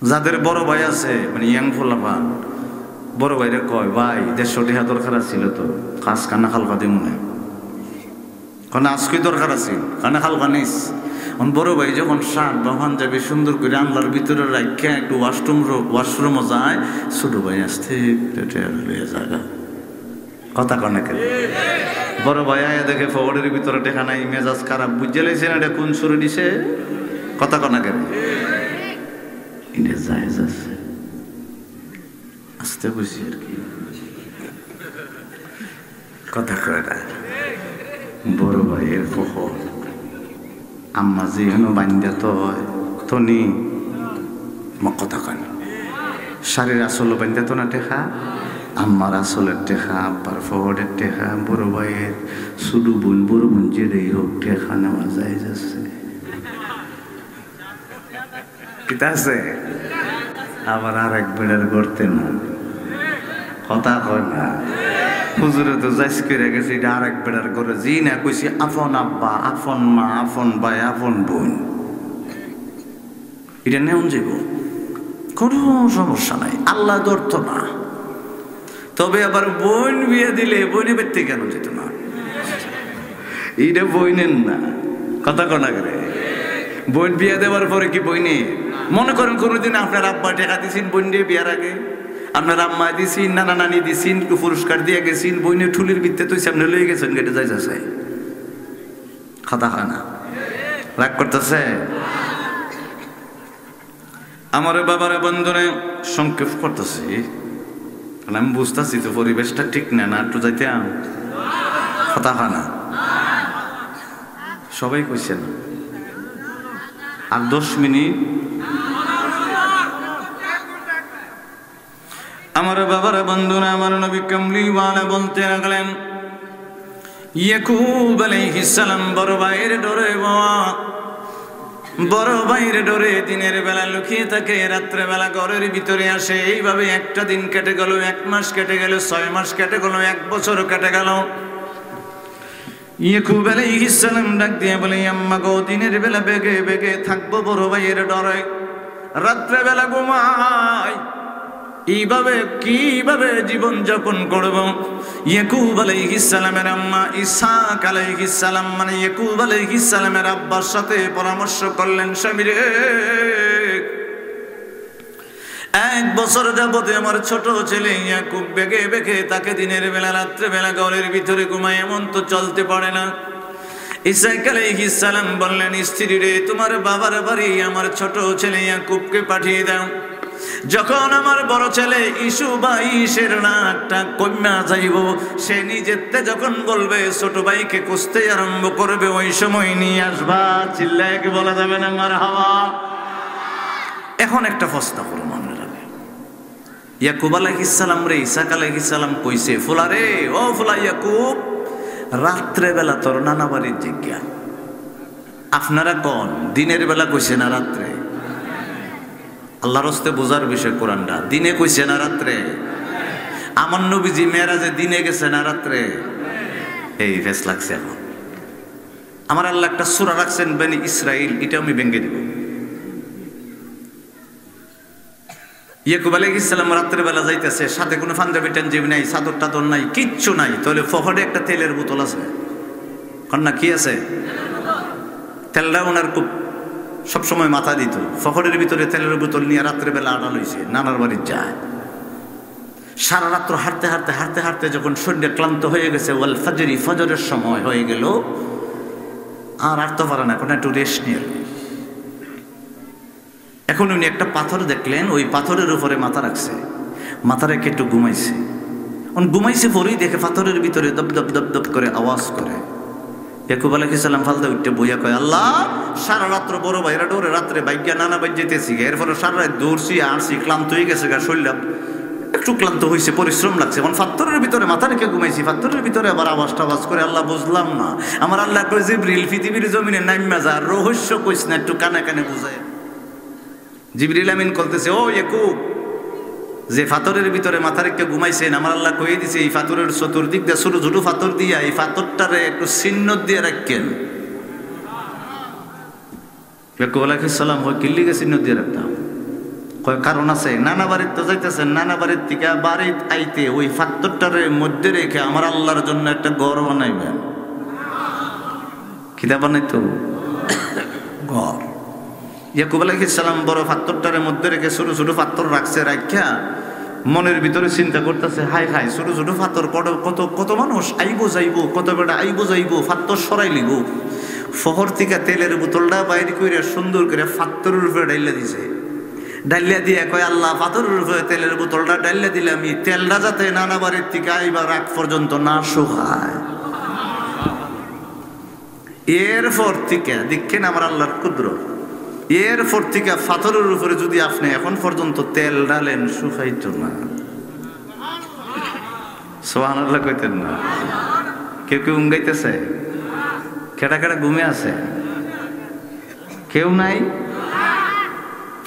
যাদের বড় ভাই আছে মানে ইয়াং ফোলাফান, বড় ভাইরে কয় ভাই 150 টাকা দরকার ছিল তো, কাজ কান্না খালকা দিই মনে কারণ আজকে দরকার আছে, কান্না খালকা নিস। বড় ভাই যখন শার্ট বা পাঞ্জাবি সুন্দর করে আনলার ভিতরে রাখা একটু ওয়াশরুমও যায়, ছোট ভাই আসতে জায়গা, কথা কনে কেন? বড় ভাই আয়া দেখে ফওয়ার্ডের ভিতরে টেকা নাই, মেজাজ খারাপ, বুঝে লেছেন এটা কোন সুরে দিছে, কথা কনে কেন? জায়েজ আছে, আসতে বুঝি আর কি, কথা কয় না। বড় ভাইয়ের ফখর আম্মা যেহেন বান্ধা তো নি কথা কয় না, শাড়ির আসল বান্ধা তো না টেকা, আম্মার আসলের টেকা, আব্বার ফহরের টেকা, বড় ভাইয়ের শুধু বোন বড় বোন যেটাই হোক টেকা নেওয়া যায় যাচ্ছে, কিতা আছে। আবার আর এক বেড়ার করতে না, কথা কয় না। হুজুরে তো যাইস করে গেছে, এটা আর এক বেড়ার করে জি না কইছি, আপন আব্বা, আপন মা, আপন ভাই, আপন বোন, এটা নেওয়া যাব, কোনো সমস্যা নাই, আল্লাহ ধরত না। তবে আবার বোন বিয়ে দিলে বইনে বেরতে কেন যেত না, এইটা বইনেন না, কথা কনা করে। বোন বিয়ে দেওয়ার পরে কি বইনে মনে করেন কোনোদিন আপনার আব্বা টাকা দিয়েছেন বোন দিয়ে বিয়ার আগে, আপনার আম্মা দিয়েছেন, নানা নানি দিয়েছেন, পুরস্কার দিয়ে গেছেন, বইনে ঠুলির ভিত্তে তো সামনে লয়ে গেছেন, গেটে যাই যাচ্ছে, কথা হয় না, রাগ করতেছে। আমার বাবারে বন্ধুরে সংক্ষেপ করতেছি, আমি বুঝতেছি তো পরিবেশটা ঠিক না, না একটু যাইতে কথা হয় না, সবাই কইছেন আর 10 মিনিট। আমার বাবার বন্ধুরা আমার নবী কামলিওয়ালা বলতে লাগলেন, ইয়াকুব আলাইহিস সালাম বড় ভাইয়ের ডরে, বড় ভাইয়ের ডরে দিনের বেলা লুকিয়ে থাকে, রাত্রে বেলা ঘরের ভিতরে আসে। এইভাবে একটা দিন কেটে গেল, 1 মাস কেটে গেল, 6 মাস কেটে গেল, 1 বছর কেটে গেল। ইয়াকুব আলাইহিস সালাম ডাক দিয়ে বলে, আম্মা গো, দিনের বেলা বেগে বেগে থাকবো বড় ভাইয়ের ডরে, রাত্রে বেলা ঘুমাই, এইভাবে কিভাবে জীবন যাপন করব? ইয়াকুব আলাইহিস সালামের আম্মা ইসহাক আলাইহিস সালাম মানে ইয়াকুব আলাইহিস সালামের আব্বার সাথে পরামর্শ করলেন, স্বামী রে, 1 বছর যাবতে আমার ছোট ছেলে ইয়াকুব বেগে বেগে তাকে দিনের বেলা রাত্রে বেলা ঘরের ভিতরে ঘুমায়, এমন তো চলতে পারে না। ইসহাক আলাইহিস সালাম বললেন, স্ত্রী রে, তোমার বাবার বাড়ি আমার ছোট ছেলে ইয়াকুবকে পাঠিয়ে দাও। যখন আমার বড় ছেলে ইসু বা ইসের একটা কন্যা যাইব, সে নিজেতে যখন বলবে ছোট ভাইকে খুঁজতে আরম্ভ করবে, ওই সময় নিয়ে আসবা। চিল্লায় কি বলা যাবে না মারহাবা? এখন একটা প্রস্তাব করো মনে রাখবে, ইয়াকুব আলাইহিস সালাম রে ইসহাক আলাইহিস সালাম কইছে, ফুলা রে, ও ফুলা ইয়াকুব, রাত্রে বেলা তোর নানা বাড়ির জিজ্ঞা, আপনারা কোন দিনের বেলা কইছে না রাত্রে? আল্লাহর হস্তে বোঝার বিষয়, কোরআনটা দিনে কইছে না রাত্রে? আমার নবীজি মেরাজে দিনে গেছে না রাত্রে? এই ফেস লাগছে। এখন আমার আল্লাহ একটা সূরা রাখছেন বনি ইসরাইল, এটা আমি ভেঙে দিব। ইয়াকুব আলাইহিস সালাম রাত্রে বেলা যাইতেছে, সাথে কোনো পাঞ্জাবি টাঞ্জাবি নাই, চাদর টাদর নাই, কিচ্ছু নাই, তাহলে ফহরে একটা তেলের বোতল আছে, কন্যা কি আছে? তেলটা ওনার খুব সবসময় মাথা দিত, ফখরের ভিতরে তেলের বোতল নিয়ে রাত্রে বেলা আড়াল হয়েছে, নানার বাড়ি যায়। সারা রাত্র হাঁটতে হাঁটতে হাঁটতে হাঁটতে যখন শরীরে ক্লান্ত হয়ে গেছে, ওয়াল ফাজরি, ফজরের সময় হয়ে গেল, আর হাঁটতে পারে না, এখন একটু রেস্ট নিয়ে। এখন উনি একটা পাথর দেখলেন, ওই পাথরের উপরে মাথা রাখছে, মাথা রেখে একটু ঘুমাইছে। ঘুমাইছে পরেই দেখে পাথরের ভিতরে দপ দপ দপ দপ করে আওয়াজ করে। ইয়াকুব আলাইহিস সালাম ফালদা উঠতে বইয়া কয়, আল্লাহ সারা রাত্র বড় ভাইরা ডোরে রাত্রে বাইজ্ঞা নানা বাজ যেতেছি, এরপরে সারা রাত দৌড়ছি আসছি, ক্লান্ত হয়ে গেছে গা, শরীর একটু ক্লান্ত হয়েছে, পরিশ্রম লাগছে, এখন পাথরের ভিতরে মাথা রেখে ঘুমাইছি, পাথরের ভিতরে আবার আওয়াজ টাওয়াজ করে। আল্লাহ বুঝলাম না। আমার আল্লাহ কয়, জিবরিল পৃথিবীর জমিনে নাইমা যা, রহস্য কইস না, একটু কানে কানে বুঝায়। জিবরিল আমিন বলতেছে, ও ইয়াকুব, যে পাথরের ভিতরে মাথা রেখে ঘুমাইছেন, আমার আল্লাহ কয়ে দিছে এই পাথরের চতুর্দিক দিয়ে ছোট ছোট পাথর দিয়া এই পাথরটারে একটু চিহ্ন দিয়ে রাখেন। ইয়াকুব আলাইহিস সালাম হয় কিল্লিকে চিহ্ন দিয়ে রাখতাম? কয় কারণ আছে, নানা বাড়ির তো যাইতেছেন, নানা বাড়ির থেকে বাড়িতে আইতে ওই পাথরটারে মধ্যে রেখে আমার আল্লাহর জন্য একটা ঘর বানাইবেন। খিদা বানাইতো ঘর। ইয়াকুব আলাইহিস সালাম বড় পাথরটারে মধ্যে রেখে ছোট ছোট পাথর রাখছে, রাখা মনের ভিতরে চিন্তা করতেছে, হাই হাই ছোট ছোট পাথর কত কত মানুষ আইবো যাইবো, কত বেটা আইবো যাইবো, পাথর সরাই লিব। ফহর থেকে তেলের বোতলটা বাইরে করে সুন্দর করে পাথরের উপরে ডাইলা দিছে। ডাইলা দিয়ে কয়, আল্লাহ পাথরের উপরে তেলের বোতলটা ডাইলা দিলে আমি তেলটা যাতে নানা বাড়ির থেকে আইবার আগ পর্যন্ত না শুকায়। এরপর থেকে দেখেন আমার আল্লাহর কুদরত, এরপর থেকে পাথরের উপরে যদি আপনি এখন পর্যন্ত তেল ডালেন শুকাইতো না। সুবহানাল্লাহ কইতেন না? কেউ কেউ উঙ্গাইতেছে, কেটা কেটা ঘুমে আছে, কেউ নাই।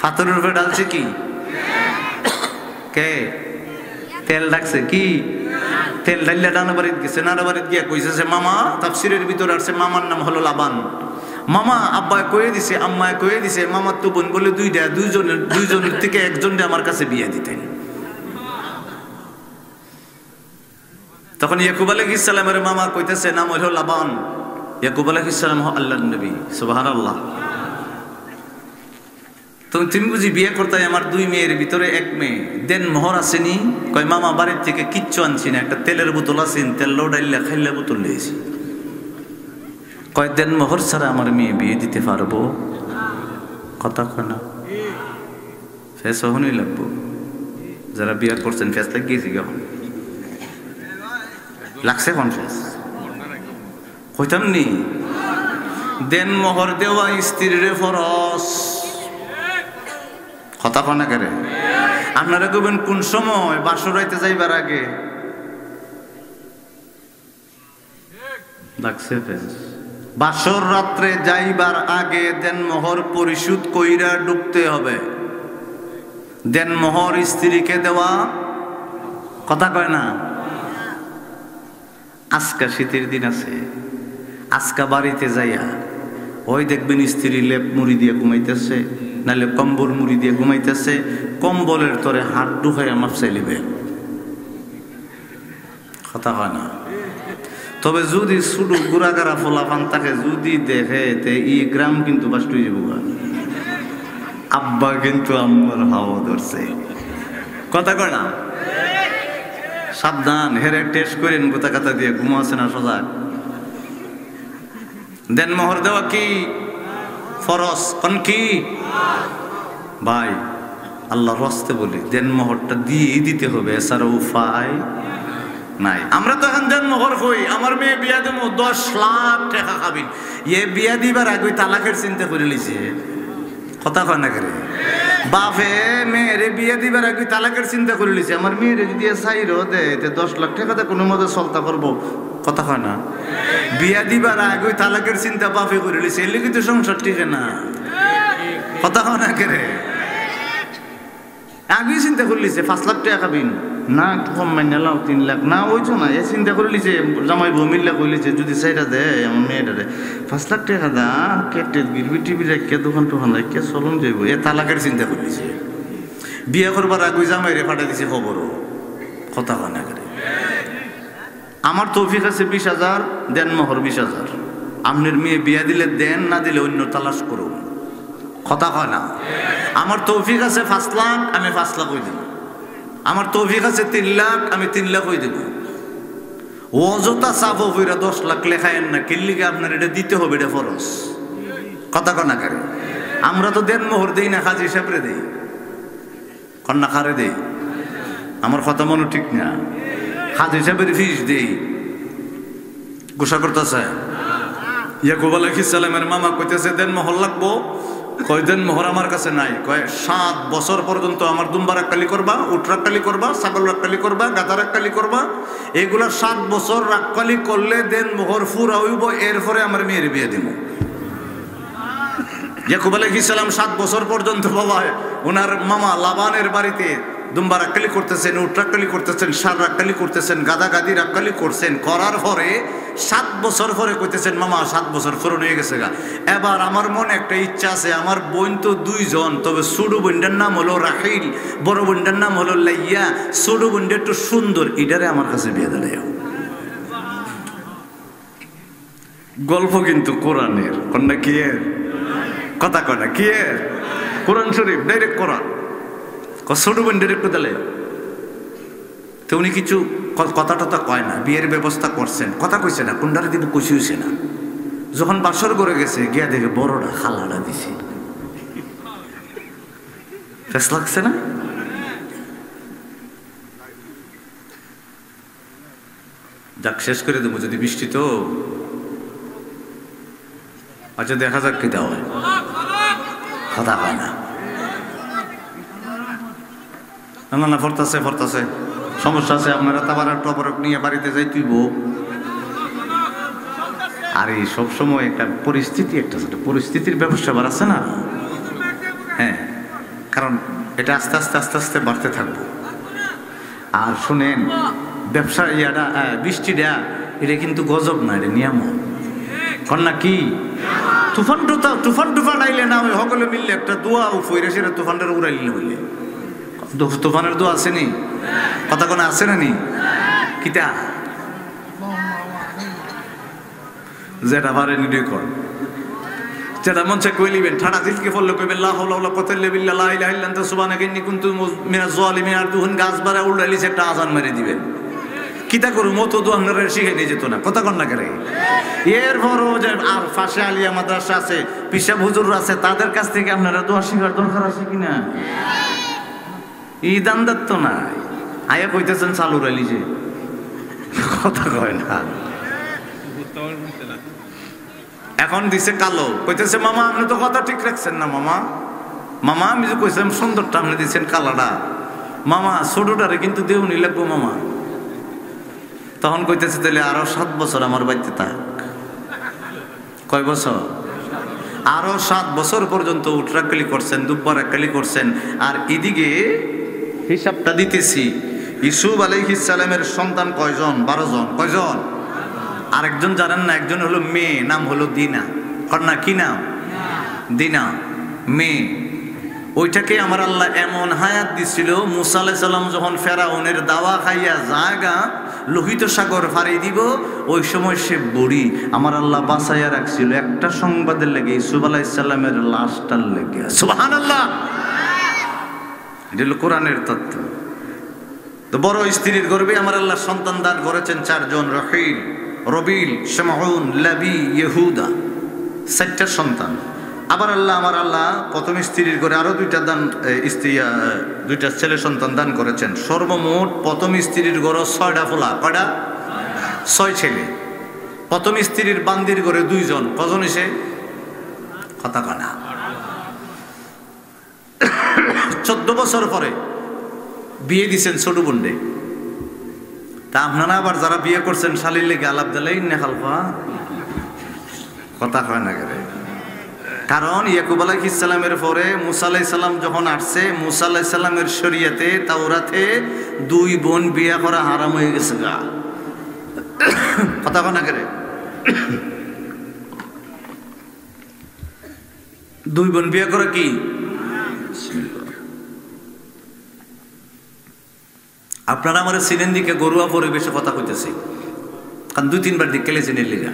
পাথরের উপরে ডালছে কি? কে? তেল ডাকছে কি? তেল ডাইলে নানা বাড়িতে গেছে, নানা বাড়িতে গিয়ে কইছে মামা, তাফসিরের ভিতরে আসছে মামার নাম হলো লাবান। মামা আব্বায় কয়ে দিছে, আম্মায় কয়ে দিছে, মামার তো বোন বলে দুইটা, দুইজনের থেকে একজনটা আমার কাছে বিয়ে দিতেন। তখন ইয়াকুব আলাইহিস সালামের মামা কইতেছে নাম হলো লাবান। ইয়াকুব আলাইহিস সালাম আল্লাহর নবী, সুবহানাল্লাহ। তুমি বুঝি বিয়ে করতে আমার দুই মেয়ের ভিতরে এক মেয়ে, দেন মোহর আসেনি? কয় মামা বাড়ির থেকে কিচ্ছু আনছি না, একটা তেলের বোতল আছেন, তেল ডাইল্লা খাইলে বোতল নিয়েছি। কয় দেন মোহর ছাড়া আমার মেয়ে বিয়ে দিতে পারবো? কথা কয় না, ফেস হনই লাগবো। যারা বিয়ে করছেন ফেস লাগিয়েছি কখন লাগছে, কোন ফেস কইতাম নি? দেন মোহর দেওয়া স্ত্রীর ফরজ। কথা কয় না করে? আপনারা কইবেন কোন সময়? বাসর রাইতে যাইবার আগে লাগছে ফেস। বাসর রাত্রে যাইবার আগে দেন মোহর পরিশোধ কইরা ঢুকতে হবে। দেন মোহর স্ত্রীকে দেওয়া। কথা কয় না? আজকা শীতের দিন আছে, আজকা বাড়িতে যাইয়া ওই দেখবেন স্ত্রী লেপ মুড়ি দিয়ে ঘুমাইতেছে, নাহলে কম্বল মুড়ি দিয়ে ঘুমাইতেছে, কম্বলের তরে হাত ঢুকাইয়া মাপসাই লিবে। কথা হয় না? তবে যদি শুধু গুড়াগাড়া ফোলাফান তাকে যদি দেখে তে ই গ্রাম কিন্তু বাস্ট হয়ে যাবো। আব্বা কিন্তু আমার হাওয়া ধরছে। কথা কয় না? সাবধান, হেরে টেস্ট করেন গোতা কাতা দিয়ে, ঘুমাচ্ছে না সজাগ। দেন মোহর দেওয়া কি ফরজ? কোন কি ভাই? আল্লাহর রাস্তে বলি দেন মোহরটা দিয়ে দিতে হবে, এছাড়া উপায় নাই। আমরা তো এখন দেন মোহর কই, আমার মেয়ে বিয়া দেবো 10 লাখ টাকা খাবিন, এ বিয়া দিবার আগে তালাকের চিন্তা করে লিছে। কথা কয় না করে? বাপে মেয়েরে বিয়ে দিবার আগে তালাকের চিন্তা করে লিছে, আমার মেয়েরে যদি চাইরো দে 10 লাখ টাকাতে কোনো মতে চলতা করবো। কথা কয় না? বিয়া দিবার আগে তালাকের চিন্তা বাপে করে লিছে, এলে কিন্তু সংসার টিকে না। কথা কয় না করে? আগে চিন্তা করে লিছে 5 লাখ টাকা খাবিন না, একটু কম মাইনে লাও 3 লাখ না, ওইছো না, এ চিন্তা করে লিছে। জামাই বউ মিল্লা কইলিছে যদি সেইটা দেয় আমার মেয়েটারে 5 লাখ টাকা দা, কেটে গিরবি টিভি রেখে দোকান টোকান রেখে চলন যাইব, এ তালাকের চিন্তা করে লিছে। বিয়ে করবার আগে জামাই রে ফাটা দিছে খবরও। কথা কয় না করে? আমার তৌফিক আছে 20,000, দেন মোহর 20,000। আপনার মেয়ে বিয়া দিলে দেন, না দিলে অন্য তালাশ করুন। কথা কয় না? আমার তৌফিক আছে 5 লাখ, আমি 5 লাখ হয়ে দেব। আমার তৌফিক আছে 3 লাখ, আমি 3 লাখ হয়ে দেব। অযথা চাপ হইরা 10 লাখ লেখায়েন না, কিল্লিকে আপনার এটা দিতে হবে, এটা ফরজ। কথা কয় না করে? আমরা তো দেন মোহর দেই না, কাজী সাহেবরে দেই, কন্যা খারে দেই। আমার কথা মনে ঠিক না? হাজি সাহেবের ফিস দেই গোসা করতেছে। ইয়াকুব আলাইহিস সালামের মামা কইতেছে দেন মোহর লাগবো। কয় দেন মোহর আমার কাছে নাই। কয় 7 বছর পর্যন্ত আমার দুম্বা রাক্কালি করবা, উট রাক্কালি করবা, ছাগল রাক্কালি করবা, গাধা রাক্কালি করবা, এগুলা 7 বছর রাক্কালি করলে দেন মোহর ফুরা হইব, এরপরে আমার মেয়ের বিয়ে দিব। ইয়াকুব আলাইহিস সালাম 7 বছর পর্যন্ত বাবা ওনার মামা লাবানের বাড়িতে দুম্বা রাক্কালি করতেছেন, উট রাক্কালি করতেছেন, ষাঁড় রাক্কালি করতেছেন, গাদা গাদি রাক্কালি করছেন। করার পরে 7 বছর পরে কইতেছেন মামা 7 বছর পূরণ হয়ে গেছে গা, এবার আমার মনে একটা ইচ্ছা আছে, আমার বোন তো 2 জন, তবে ছোট বোনটার নাম হলো রাহিল, বড় বোনটার নাম হলো লাইয়া, ছোট বোনটা একটু সুন্দর, এটারে আমার কাছে বিয়ে দিলে। গল্প কিন্তু কোরআনের, কন্যা কি এর কথা কয় না, কি এর কোরআন শরীফ ডাইরেক্ট কোরআন। ছোট বোনদের একটু দিলে তো উনি কিছু কথা টথা কয় না, বিয়ের ব্যবস্থা করছেন, কথা কইছে না, কোনটারে দিব কইছে হইছে না। যখন বাসর করে গেছে গিয়া দেখে বড়টা খালাটা দিছে, ফেস লাগছে না? যাক শেষ করে দেবো যদি বৃষ্টি তো। আচ্ছা দেখা যাক কি দেওয়া হয়, কথা হয় না। না না ফরতাছে ফরতাছে, সমস্যা আছে, আপনারা তাবারক টবরক নিয়ে বাড়িতে যাই তুইব। আরে সবসময় একটা পরিস্থিতি, একটা পরিস্থিতির ব্যবস্থা বাড়াচ্ছে না। হ্যাঁ, কারণ এটা আস্তে আস্তে আস্তে আস্তে বাড়তে থাকবো। আর শুনেন, ব্যবসা ইয়াটা বৃষ্টিটা এটা কিন্তু গজব না, এটা নিয়ামত। কন্যা কি তুফান টুফান আইলে না হয় সকলে মিললে একটা দোয়া ফইরে সেটা তুফানটা উড়াইলে হইলে। তুফানের দোয়া আসেনি, কথা কোনো আছে না নি? কিতা যেটা পারেন এটাই কর, যেটা মন চায় কই লিবেন। ঠাডা জিলকে পড়লে কইবেন লা হাওলা ওয়ালা কুওয়াতা ইল্লা বিল্লাহ লা ইলাহা ইল্লা আনতা সুবহানাকা ইন্নী কুনতু মিনাজ জালিমিন। আর দুহন গাছ বাড়া উড়াইলিছে একটা আজান মেরে দিবেন। কিতা করু মতো দোয়া আপনারা শিখে নিয়ে যেত না, কথা কন না করে। এরপরও যে আর পাশে আলিয়া মাদ্রাসা আছে, পিসাব হুজুর আছে, তাদের কাছ থেকে আপনারা দোয়া শিখার দরকার আছে কিনা? ঈদান দত্ত নাই, আয়া কইতেছেন চালু রাইলিছে, কথা কয় না। এখন দিছে কালো, কইতেছে মামা আপনি তো কথা ঠিক রাখছেন না মামা। মামা আমি যে কইছিলাম সুন্দরটা আপনি দিচ্ছেন কালাটা, মামা ছোটটারে কিন্তু দেউনি লাগবো মামা। তখন কইতেছে তাহলে আরো 7 বছর আমার বাড়িতে থাক। কয় বছর? আরো 7 বছর পর্যন্ত উটরাক্কালি করছেন, দুব্বা রাক্কালি করছেন। আর এদিকে হিসাবটা দিতেছি, ইউসুফ আলাইহিস সালামের সন্তান কয়জন? 12 জন। কয়জন? আরেকজন জানেন না, একজন হলো মেয়ে, নাম হলো দিনা। কন্যা কি নাম? দিনা, মেয়ে। ওইটাকে আমার আল্লাহ এমন হায়াত দিছিল, মুসা আলাইহিস সালাম যখন ফেরাউনের দাওয়া খাইয়া জায়গা লোহিত সাগর ফাড়ি দিব, ওই সময় সে বুড়ি আমার আল্লাহ বাঁচাইয়া রাখছিল একটা সংবাদের লেগে, ইউসুফ আলাইহিস সালামের লাশটার লেগে। সুবহানাল্লাহ, এটা হলো কোরআনের তথ্য। তো বড় স্ত্রীর গর্ভে আমার আল্লাহ সন্তান দান করেছেন 4 জন, রহিল, রবিল, শামউন, লাবি, ইহুদা, 4টা সন্তান। আবার আমার আল্লাহ প্রথম স্ত্রীর ঘরে আরো 2টা দান, দুইটা ছেলে সন্তান দান করেছেন। সর্বমোট প্রথম স্ত্রীর ঘরে 6টা ফোলা। কয়টা? 6 ছেলে। প্রথম স্ত্রীর বান্দির ঘরে 2 জন। কজন এসে? কথা কানা। 14 বছর পরে বিয়ে দিচ্ছেন ছোট বোনডে। তা আপনারা আবার যারা বিয়ে করছেন শালির লেগে আলাপ দিলে ইন্নে খালফা, কথা হয় না করে। কারণ ইয়াকুব আলাইহিস সালামের পরে মুসা আলাইহিস সালাম যখন আসছে, মুসা আলাইহিস সালামের শরীয়তে তাওরাতে 2 বোন বিয়ে করা হারাম হয়ে গেছে গা, কথা হয় না করে। 2 বোন বিয়ে করা কি? আপনারা আমার চিনেন দিকে গরুয়া পরিবেশে কথা কইতেছি, কারণ 2-3 বার দিক কেলে চিনের লিগা।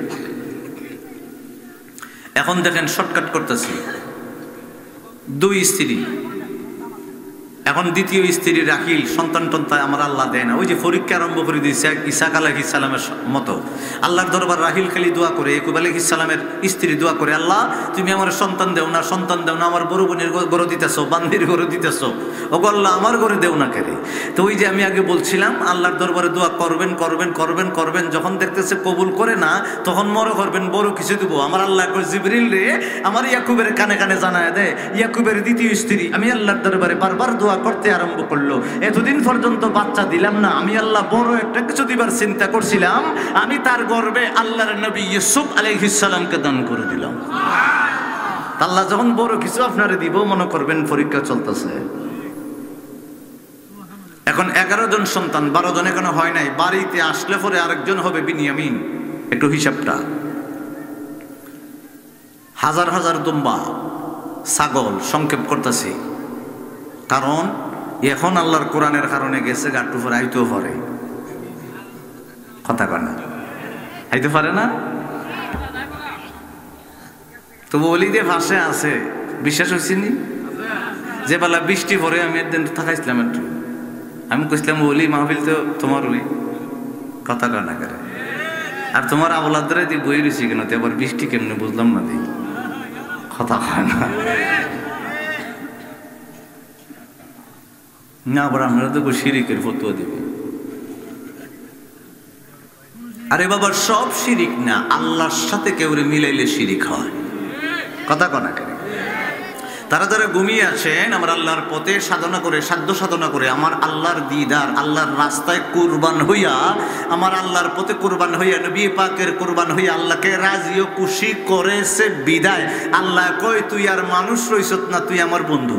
এখন দেখেন শর্টকাট করতেছি। 2 স্ত্রী, এখন দ্বিতীয় স্ত্রী রাখিল, সন্তান টন্তায় আমার আল্লাহ দেয় না। ওই যে পরীক্ষা আরম্ভ করে দিয়েছে ইসাক আলাইহিস সালামের মতো। আল্লাহর দরবার রাহিল খালি দোয়া করে, ইয়াকুব আলাইহিস সালামের স্ত্রী দোয়া করে, আল্লাহ তুমি আমার সন্তান দেও না, সন্তান দেও না, আমার বড় বোনের ঘরে দিতেছো, বান্দির ঘরে দিতেছো, ওগো আল্লাহ আমার ঘরে দেও না কেরে। তো ওই যে আমি আগে বলছিলাম আল্লাহর দরবারে দোয়া করবেন করবেন করবেন করবেন, যখন দেখতেছে কবুল করে না তখন মনে করবেন বড় কিছু দেবো। আমার আল্লাহ কই জিবরিল রে আমার ইয়াকুবের কানে কানে জানায় দেয়, ইয়াকুবের দ্বিতীয় স্ত্রী আমি আল্লাহর দরবারে বারবার দোয়া করতে আরম্ভ করলো, এতদিন পর্যন্ত বাচ্চা দিলাম না, আমি আল্লাহ বড় একটা কিছু দিবার চিন্তা করছিলাম, আমি তার গর্ভে আল্লাহর নবী ইউসুফ আলাইহিস সালামকে দান করে দিলাম। আল্লাহ যখন বড় কিছু আপনারে দিব মনে করবেন পরীক্ষা চলতেছে। এখন 11 জন সন্তান, 12 জন এখনো হয় নাই, বাড়িতে আসলে পরে আরেকজন হবে বিনিয়ামিন। একটু হিসাবটা, হাজার হাজার দুম্বা ছাগল সংক্ষেপ করতেছি, কারণ এখন আল্লাহর কোরআনের কারণে গেছে গাট্টু পরে আইতেও পারে, কথা কয় না, আইতে পারে না। তো বলি যে ভাষা আছে, বিশ্বাস হয়েছে নি যে বেলা বৃষ্টি পরে আমি একদিন থাকাইছিলাম, একটু আমি কইছিলাম বলি মাহফিল তো তোমার ওই কথা কয় না করে, আর তোমার আবলাদরে দিয়ে বই রয়েছি কেন, তো আবার বৃষ্টি কেমনে বুঝলাম না, দিই কথা কয় না। না আবার আমরা তো শিরিকের ফতোয়া দিব। আরে বাবা সব শিরিক না, আল্লাহর সাথে কেউ মিলাইলে শিরিক হয়, কথা কনা কেন। তারা যারা ঘুমিয়ে আছেন আমার আল্লাহর পথে সাধনা করে, সাধ্য সাধনা করে, আমার আল্লাহর দিদার, আল্লাহর রাস্তায় কুরবান হইয়া, আমার আল্লাহর পথে কুরবান হইয়া, নবী পাকের কুরবান হইয়া আল্লাহকে রাজি ও খুশি করেছে বিদায় আল্লাহ কই তুই আর মানুষ রইছত না, তুই আমার বন্ধু।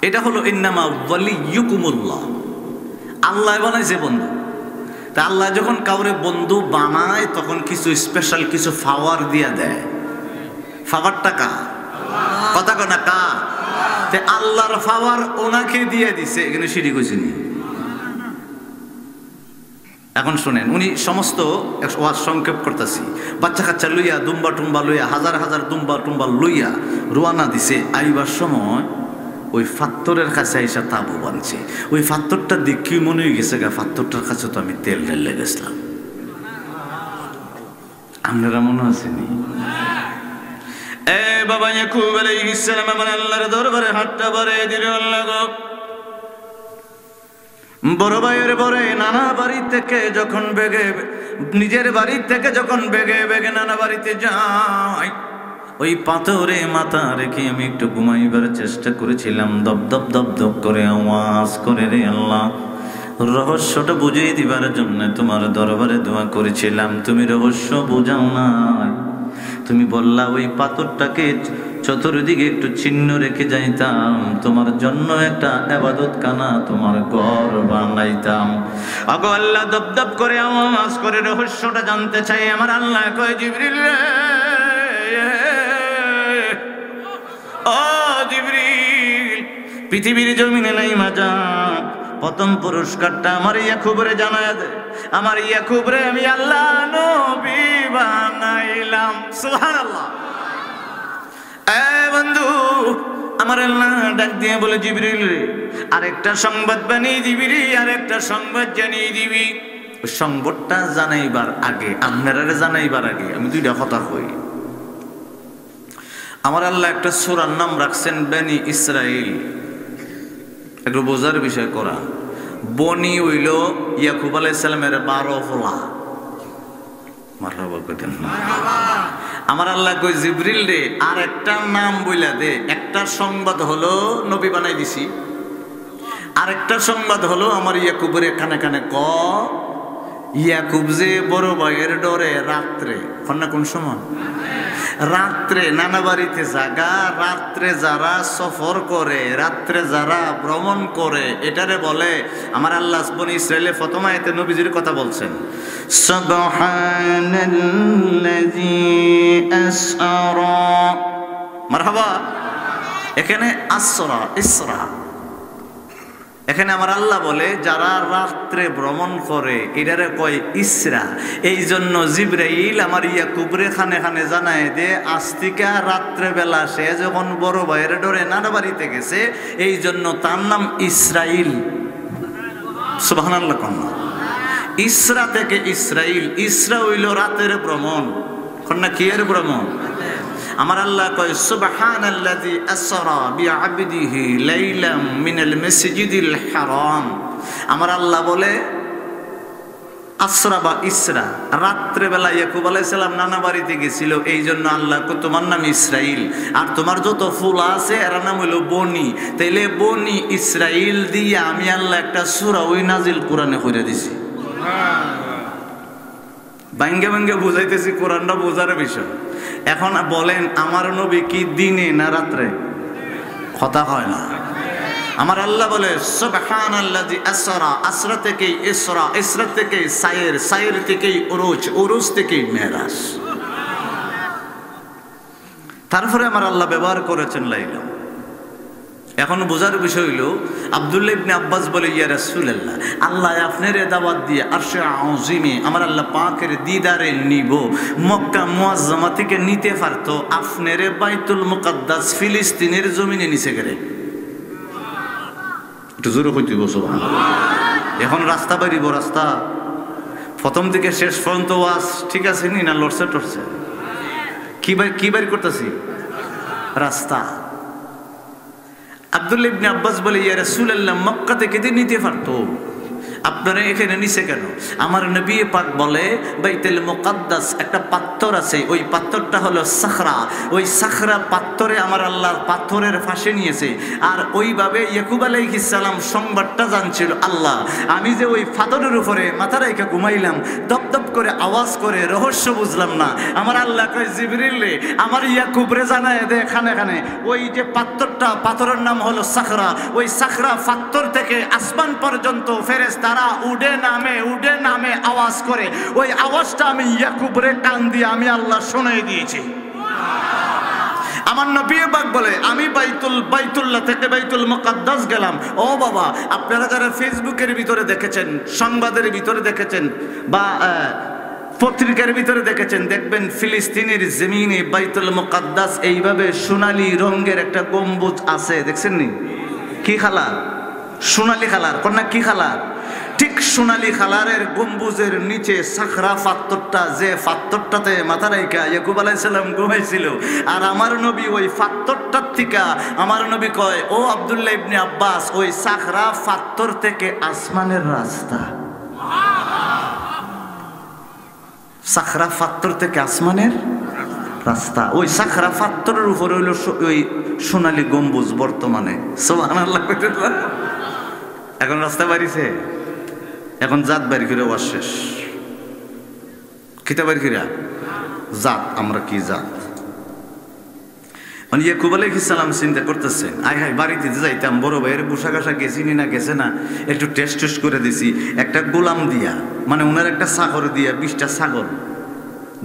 এটা হলো ইন্নামা ওয়ালিয়ুকুমুল্লাহ, আল্লাহ বানাইছে বন্ধু। তা আল্লাহ যখন কাউরে বন্ধু বানায় তখন কিছু স্পেশাল কিছু পাওয়ার দিয়া দেয়। পাওয়ারটা কা কথা কনা কা, তে আল্লাহর পাওয়ার ওনাকে দিয়ে দিছে, এখানে শিরিক হইছে নি। এখন শুনেন, উনি সমস্ত ওয়াজ সংক্ষেপ করতেছি, বাচ্চা কাচ্চা লইয়া, দুম্বা টুম্বা লইয়া, হাজার হাজার দুম্বা টুম্বা লইয়া রোয়ানা দিছে। আইবার সময় ওই ফাত্তরের কাছে আইসা তাবু বানছে। ওই ফাত্তরটা দেখি মনে হয়ে গেছে গা, ফাত্তরটার কাছে তো আমি তেল ঢেলে গেছিলাম। আপনারা মনে আছেনি? এ বাবা ইয়াকুব আলাইহিস সালাম আমার আল্লাহর দরবারে হাতটা বাড়িয়ে দিল, আল্লাহ গো বড় ভাইয়ের বড় নানা বাড়ি থেকে যখন বেগে, নিজের বাড়ি থেকে যখন বেগে বেগে নানা বাড়িতে যাই, ওই পাথরে মাথা রেখে আমি একটু ঘুমাইবার চেষ্টা করেছিলাম, দপ দপ দপ দপ করে আওয়াজ করে রে আল্লাহ, রহস্যটা বুঝিয়ে দিবার জন্য তোমার দরবারে দোয়া করেছিলাম, তুমি রহস্য বোঝাও নাই। তুমি বললা ওই পাথরটাকে চতুর্দিকে একটু চিহ্ন রেখে যাইতাম, তোমার জন্য একটা ইবাদত খানা, তোমার ঘর বানাইতাম। আগো আল্লাহ দপ দপ করে আওয়াজ করে রহস্যটা জানতে চাই। আমার আল্লাহ কয় জিবরিল রে, ও জিবরিল, পৃথিবীর জমিনে নাই মাজা, প্রথম পুরস্কারটা আমার ইয়াকুবরে জানায় দে। আমার ইয়াকুবরে আমি আল্লাহ নবী বানাইলাম। সুবহানাল্লাহ। এ বন্ধু, আমার আল্লাহ ডাক দিয়ে বলে জিবরিল রে, আরেকটা সংবাদ বানিয়ে দিবি রে, আরেকটা সংবাদ জানিয়ে দিবি। সংবাদটা জানাইবার আগে, আপনারা জানাইবার আগে আমি দুইটা কথা কই। আমার আল্লাহ একটা সূরার নাম রাখছেন বনি ইসরাইল, একটু বোঝার বিষয় করা। বনি হইল ইয়াকুব আলাইহিস সালামের 12 ফলা। মারহাবা কইতেন। আমার আল্লাহ কই জিবরিল রে, আর একটা নাম বইলা দে। একটা সংবাদ হলো নবী বানাই দিছি, আরেকটা সংবাদ হলো আমার ইয়াকুবের কানে কানে ক, ইয়াকুব যে বড় ভাইয়ের ডরে রাত্রে, কোন সময় রাত্রে নানা বাড়িতে জাগা, রাত্রে যারা সফর করে, রাত্রে যারা ভ্রমণ করে, এটারে বলে আমার আল্লাহ বনি ইসরাইলে প্রথম আয়াতে নবীজির কথা বলছেন, সুবহানাল্লাযী আসরা। মারহাবা। এখানে আসরা, ইসরা এখানে আমার আল্লাহ বলে যারা রাত্রে ভ্রমণ করে এটারে কয় ইসরা। এই জন্য জিবরাইল আমার ইয়াকুবরে খানে খানে জানায় দে আস্তিকা রাত্রে বেলা সে যখন বড় ভাইয়ের ডরে নানা বাড়িতে গেছে, এই জন্য তার নাম ইসরাইল। সুবহানাল্লাহ। কোন ইসরা থেকে ইসরাইল, ইসরা হইল রাতের ভ্রমণ, না কি এর ভ্রমণ? আমার আল্লাহ কয় সুবহানাল্লাযী আসরা বিআবদিহি লাইলাম মিনাল মাসজিদিল হারাম। আমার আল্লাহ বলে আসরা বা ইসরা, রাত্রে বেলা ইয়াকুব আলাইহিস সালাম নানা বাড়িতে গেছিল, এই জন্য আল্লাহ কয় তোমার নাম ইসরাইল, আর তোমার যত ফুল আছে এর নাম হলো বনি। তাইলে বনি ইসরাইল দিয়ে আমি আল্লাহ একটা সূরা ওই নাজিল কোরআনে করে দিছি। ভাঙ্গে ভাঙ্গে বুঝাইতেছি, কোরআনটা বোঝার বিষয়। এখন বলেন আমার নবী কি দিনে না রাত্রে? কথা হয় না। আমার আল্লাহ বলে সুবহানাল্লাযী আসরা, আসরা থেকে ইসরা, ইসরা থেকে সায়ের, সায়ের থেকে উরুজ, উরুজ থেকে মেরাজ। তারপরে আমার আল্লাহ ব্যবহার করেছেন লাইলা। এখন বোঝার বিষয় হইল আব্দুল্লাহ ইবনে আব্বাস বলে ইয়া রাসূলুল্লাহ, আল্লাহ আপনার দাওয়াত দিয়ে আরশে আযিমে আমার আল্লাহ পাকের দিদারে নিব, মক্কা মুআজ্জামা থেকে নিতে পারতো, আপনার বাইতুল মুকাদ্দাস ফিলিস্তিনের জমিনে নিচে গেলে একটু জোরে কইতে বসো। এখন রাস্তা বাড়িব, রাস্তা প্রথম থেকে শেষ পর্যন্ত ওয়াজ ঠিক আছে নি না লড়ছে টরছে? কি বাড়ি করতেছি? রাস্তা। আব্দুল্লাহ ইবনে আব্বাস বলে ইয়া রাসূলুল্লাহ, মক্কা থেকে নিতে পারতো, আপনারা এখানে নিচে কেন? আমার নবী পাক বলে বাইতুল মুকাদ্দাস একটা পাথর আছে, ওই পাথরটা হলো সাখরা, ওই সাখরা পাথরে আমার আল্লাহ পাথরের ফাঁসে নিয়েছে। আর ওইভাবে ইয়াকুব আলাইহিস সালাম সংবাদটা জানছিল, আল্লাহ আমি যে ওই পাথরের উপরে মাথা রেখে ঘুমাইলাম, দপ দপ করে আওয়াজ করে, রহস্য বুঝলাম না। আমার আল্লাহ কয় জিবরিল রে আমার ইয়াকুবরে জানায় দে খানে খানে ওই যে পাথরটা, পাথরের নাম হলো সাখরা, ওই সাখরা পাথর থেকে আসমান পর্যন্ত ফেরেশতা উডে নামে আওয়াজ করে, ওই আওয়াজটা আমি ইয়াকুবরে কান দিয়ে আমি আল্লাহ শুনিয়ে দিয়েছি। আমার নবী পাক বলে আমি বাইতুল্লাহ থেকে বাইতুল মুকাদ্দাস গেলাম। ও বাবা, আপনারা যারা ফেসবুকের ভিতরে দেখেছেন, সংবাদের ভিতরে দেখেছেন বা পত্রিকার ভিতরে দেখেছেন, দেখবেন ফিলিস্তিনের জমিনে বাইতুল মুকাদ্দাস এইভাবে সোনালী রঙের একটা গম্বুজ আছে, দেখছেন নি? কি কালার? সোনালী কালার। কন্যা কি কালার? ঠিক সোনালী কালারের গম্বুজের নিচে সাখরা পাথরটা, যে পাথরটাতে মাথা রাইখা ইয়াকুব আলাইহিস সালাম ঘুমাইছিল। আর আমার নবী ওই পাথরটার থেকে আমার নবী কয়, ও আব্দুল্লাহ ইবনে আব্বাস, ওই সাখরা পাথর থেকে আসমানের রাস্তা। সাখরা পাথর থেকে আসমানের রাস্তা। ওই সাখরা পাথরের উপরে হইল ওই সোনালী গম্বুজ বর্তমানে। সুবহানাল্লাহ। এখন রাস্তা বাড়িছে, এখন জাত বাড়ি ফিরে ওয়াজ শেষ। কিতা বাড়ি ফিরা? জাত। আমরা কি জাত? মানে ইয়াকুব আলাইহিস সালাম চিন্তা করতেছেন, আয় হায় বাড়িতে যাইতাম, বড় ভাইয়ের পোশাক আশাক গেছি না গেছে না একটু টেস্ট করে দিছি, একটা গোলাম দিয়া, মানে ওনার একটা ছাগল দিয়া 20টা ছাগল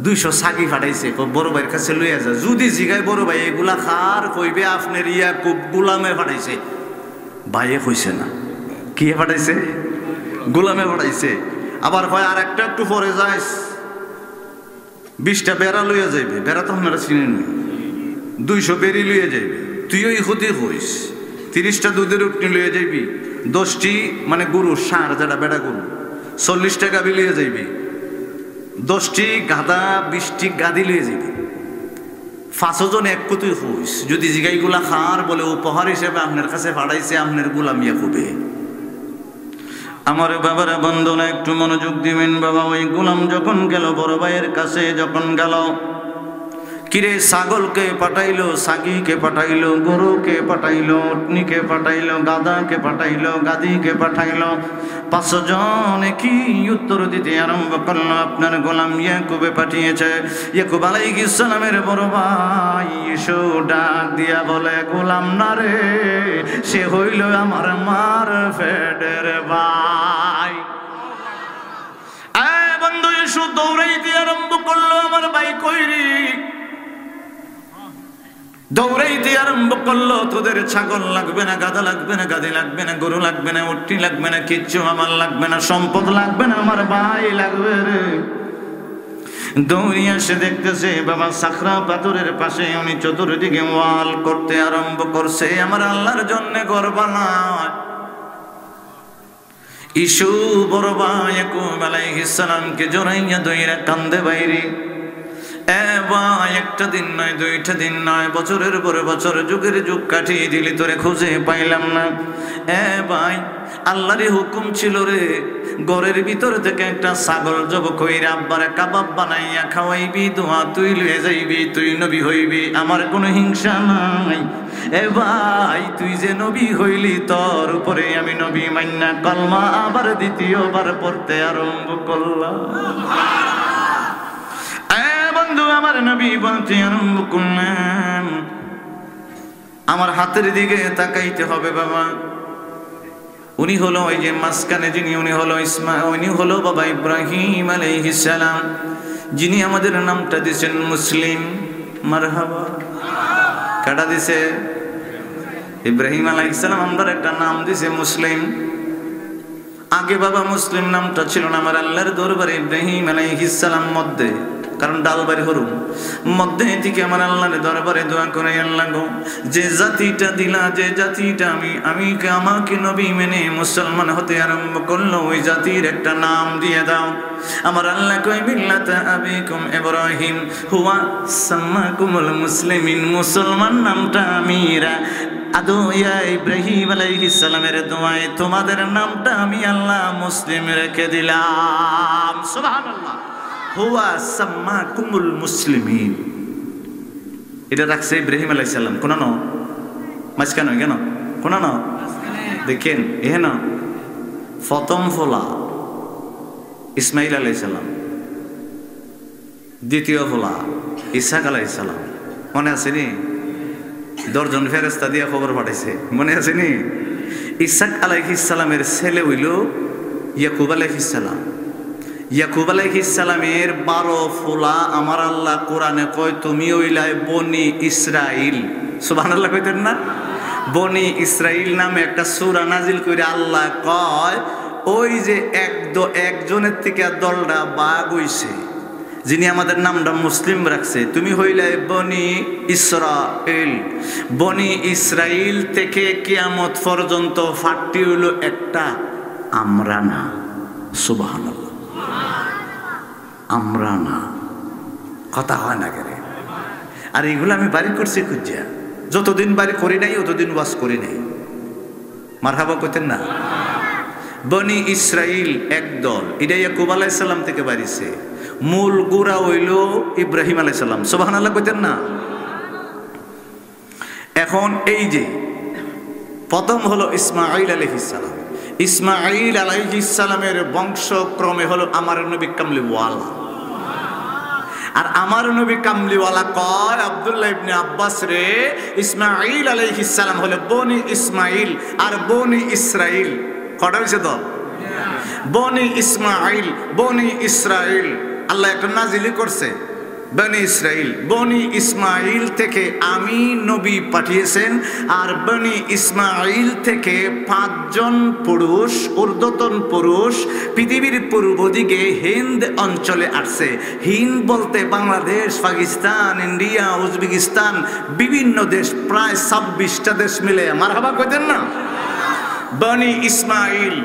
200 ছাগি ফাটাইছে, বড় ভাইয়ের কাছে লইয়া যা। যদি জিগায় বড় ভাই এগুলা খার, কইবে আপনার ইয়াকুব গোলামে ফাটাইছে। ভাইয়ে কইছে না, কি ফাটাইছে? গোলামে ফাটাইছে। আবার কয় আর একটা একটু পরে যাইস, 20টা বেড়া লইয়া যাইবে। বেড়া তো আপনারা চিনেন, 200 বেরি লইয়া যাইবে। তুইও ইহুদি হইস, 30টা দুধের উটনি লইয়া যাইবি, 10টি মানে গরু ষাঁড়, যেটা বেড়া গরু, 40টা গাভী লইয়া যাইবি, 10টি গাধা, 20টি গাদি লইয়া যাইবি। 5 জন এক কুতুই হইস। যদি জিগাইগুলা খার বলে উপহার হিসেবে আপনার কাছে ফাড়াইছে, আপনার গোলাম ইয়াকুবে। আমার বাবার বন্ধনা একটু মনোযোগ দিবেন বাবা। ওই গোলাম যখন গেল বড় ভাইয়ের কাছে, যখন গেল, কিরে ছাগলকে পাঠাইলো, সাগিকে পাঠাইলো, গরুকে পাঠাইলো, উটনিকে পাঠাইলো, গাদাকে পাঠাইলো, গাদিকে পাঠাইলো। 5 জনে কি উত্তর দিতে আরম্ভ করলো? আপনার গোলাম ইয়াকুবে পাঠিয়েছে। ইয়াকুব আলাইহিস সালামের বড় ভাই ইসু ডাক দিয়া বলে, গোলাম না রে, সে হইল আমার মার ফেডের ভাই। বন্ধু ইসু দৌড়াইতে আরম্ভ করলো, আমার ভাই কইরি দৌড়াইতে আরম্ভ করলো, তোদের ছাগল লাগবে না, গাধা লাগবে না, গাধি লাগবে না, গরু লাগবে না, উটনি লাগবে না, কিচ্ছু আমার লাগবে না, সম্পদ লাগবে না, আমার ভাই লাগবে রে। দৌড়িয়ে এসে দেখতেছে বাবা সাখরা পাথরের পাশে উনি চতুর্দিকে ওয়াল করতে আরম্ভ করছে, আমার আল্লাহর জন্য ঘর বানায়। ইসু বড় ভাই ইয়াকুব আলাইহিস সালামকে জড়াইয়া দইরা কান্দে বাইরে। ভাই একটা দিন নয়, দুইটা দিন নয়, বছরের পরে বছর, যুগের যুগ কাটিয়ে দিলি, তোরে খুঁজে পাইলাম না। ভাই আল্লাহর হুকুম ছিল রে, ঘরের ভিতর থেকে একটা ছাগল জব কইরা আব্বারে কাবাব বানাইয়া খাওয়াইবি, দোয়া তুই লয়ে যাইবি, তুই নবী হইবি, আমার কোনো হিংসা নাই। ভাই তুই যে নবী হইলি, তোর উপরে আমি নবী মান্না কলমা আবার দ্বিতীয়বার পড়তে আরম্ভ করলাম। বন্ধু আমার নবী বলতে আরম্ভ করলেন, আমার হাতের দিকে তাকাইতে হবে বাবা। উনি হলো ওই যে মাঝখানে যিনি, উনি হলো উনি হলো বাবা ইব্রাহিম আলাইহিস সালাম, যিনি আমাদের নামটা দিয়েছেন মুসলিম। মারহাবা। কাটা দিছে? ইব্রাহিম আলাইহিস সালাম আমরা একটা নাম দিছে মুসলিম। আগে বাবা মুসলিম নামটা ছিল না, আমার আল্লাহর দরবারে ইব্রাহিম আলাইহিস সালাম মধ্যে, কারণ ডাল বাড়ি হরুম মধ্যে থেকে আমার আল্লাহর দরবারে দোয়া করে, আল্লাহ গো যে জাতিটা দিলা, যে জাতিটা আমাকে নবী মেনে মুসলমান হতে আরম্ভ করলো, ওই জাতির একটা নাম দিয়ে দাও। আমার আল্লাহ কই মিল্লাতা আবিকুম ইব্রাহিম হুয়া সাম্মাকুমুল মুসলিমিন, মুসলমান নামটা আমিরা আদো ইয়া ইব্রাহিম আলাইহিস সালামের দোয়ায় তোমাদের নামটা আমি আল্লাহ মুসলিম রেখে দিলাম। সুবহানাল্লাহ। হুয়া সাম্মাকুমুল মুসলিমিন, এটা রাখছে ইব্রাহিম আলাইহিস সালাম। কোন না মাঝখানে কেন? কোন না দেখেন এহেন প্রথম ফলা ইসমাইল আলাইহিস সালাম, দ্বিতীয় ফলা ইসহাক আলাইহিস সালাম। মনে আছে নি? 10 জন ফেরেশতা দিয়ে খবর পাঠাইছে, মনে আছে নি? ইসহাক আলাইহিস সালামের ছেলে হইল ইয়াকুব আলাইহিস সালাম। ইয়াকুব আলাইহিস সালামের 12 ফোলা আমার আল্লাহ কোরআনে কয় তুমি হইলাই বনি ইসরাইল। সুবহানাল্লাহ কইতেন না? বনি ইসরাইল নামে একটা সূরা নাজিল করে আল্লাহ কয় ওই যে একজনের থেকে দলটা বাগ হইছে, যিনি আমাদের নামটা মুসলিম রাখছে, তুমি হইলাই বনি ইসরাইল। বনি ইসরাইল থেকে কিয়ামত পর্যন্ত ফাটটি হইল একটা, আমরা না। সুবহানাল্লাহ। আমরা না, কথা হয় না কেন? আর এগুলো আমি বাড়ি করছি খুঁজিয়া, যতদিন বাড়ি করি নাই অতদিন ওয়াজ করি নাই। মারহাবা কইতেন না? বনি ইসরাইল একদল, এটা ইয়াকুব আলাইহিস সালাম থেকে বাড়িছে, মূল গোড়া হইল ইব্রাহিম আলাইহিস সালাম। সুবহানাল্লাহ কইতেন না? এখন এই যে প্রথম হলো ইসমাঈল আলাইহিস সালাম। ইসমাঈল আলাইহিস সালামের বংশক্রমে হলো আমার নবী কামলিওয়ালা। আর আমার নবী কামলিওয়ালা কয় আব্দুল্লাহ ইবনে আব্বাস রে, ইসমাঈল আলাইহিস সালাম হলো বনি ইসমাঈল আর বনি ইসরাইল। কটা হইছে তো? বনি ইসমাঈল, বনি ইসরাইল আল্লাহ একটা নাজিলি করছে বনি ইসরাইল। বনি ইসমাঈল থেকে আমি নবী পাঠিয়েছেন, আর বনি ইসমাঈল থেকে 5 জন পুরুষ, ঊর্ধ্বতন পুরুষ পৃথিবীর পূর্ব দিকে হিন্দ অঞ্চলে আসছে। হিন্দ বলতে বাংলাদেশ, পাকিস্তান, ইন্ডিয়া, উজবেকিস্তান, বিভিন্ন দেশ, প্রায় 26টা দেশ মিলে। মারহাবা কইতেন না? বনি ইসমাঈল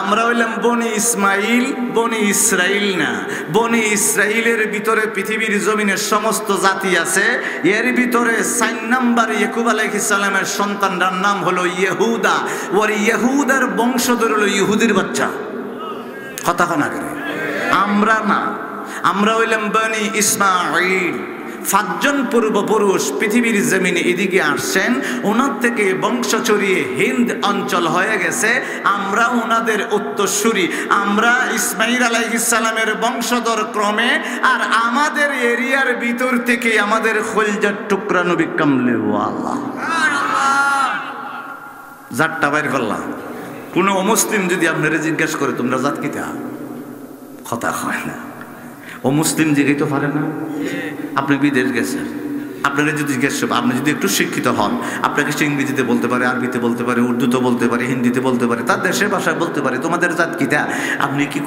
আমরা হইলাম বনি ইসমাঈল, বনি ইসরাইল না। বনি ইসরাইলের ভিতরে পৃথিবীর জমিনের সমস্ত জাতি আছে, এর ভিতরে 4 নাম্বার ইয়াকুব আলাইহিস সালামের সন্তানটার নাম হলো ইহুদা। ওর ইহুদার বংশধর হলো ইহুদির বাচ্চা। কথা না করে? আমরা না, আমরা হইলাম বনি ইসমাঈল। 5 জন পূর্বপুরুষ পৃথিবীর জমিনে এদিকে আসছেন, ওনার থেকে বংশ ছড়িয়ে হিন্দ অঞ্চল হয়ে গেছে। আমরা ওনাদের উত্তরসূরি, আমরা ইসমাঈল আলাইহিস সালামের বংশধর ক্রমে। আর আমাদের এরিয়ার ভিতর থেকে আমাদের খলজার টুকরা নবী কামলিওয়ালা জাতটা বাইর করলাম। কোনো অমুসলিম যদি আপনারা জিজ্ঞেস করে তোমরা জাত কিতা, কথা হয় না। ও মুসলিম জিজ্ঞেস তো পারে না। আপনি বিদেশ গেছেন, আপনারা যদি জিজ্ঞেস আপনি যদি একটু শিক্ষিত হন, আপনাকে সে ইংরেজিতে বলতে পারে, আরবিতে বলতে পারে, উর্দুতে বলতে পারে, হিন্দিতে বলতে পারে, তার দেশের ভাষায় বলতে পারে। তোমাদের জাত কিটা? আপনি কি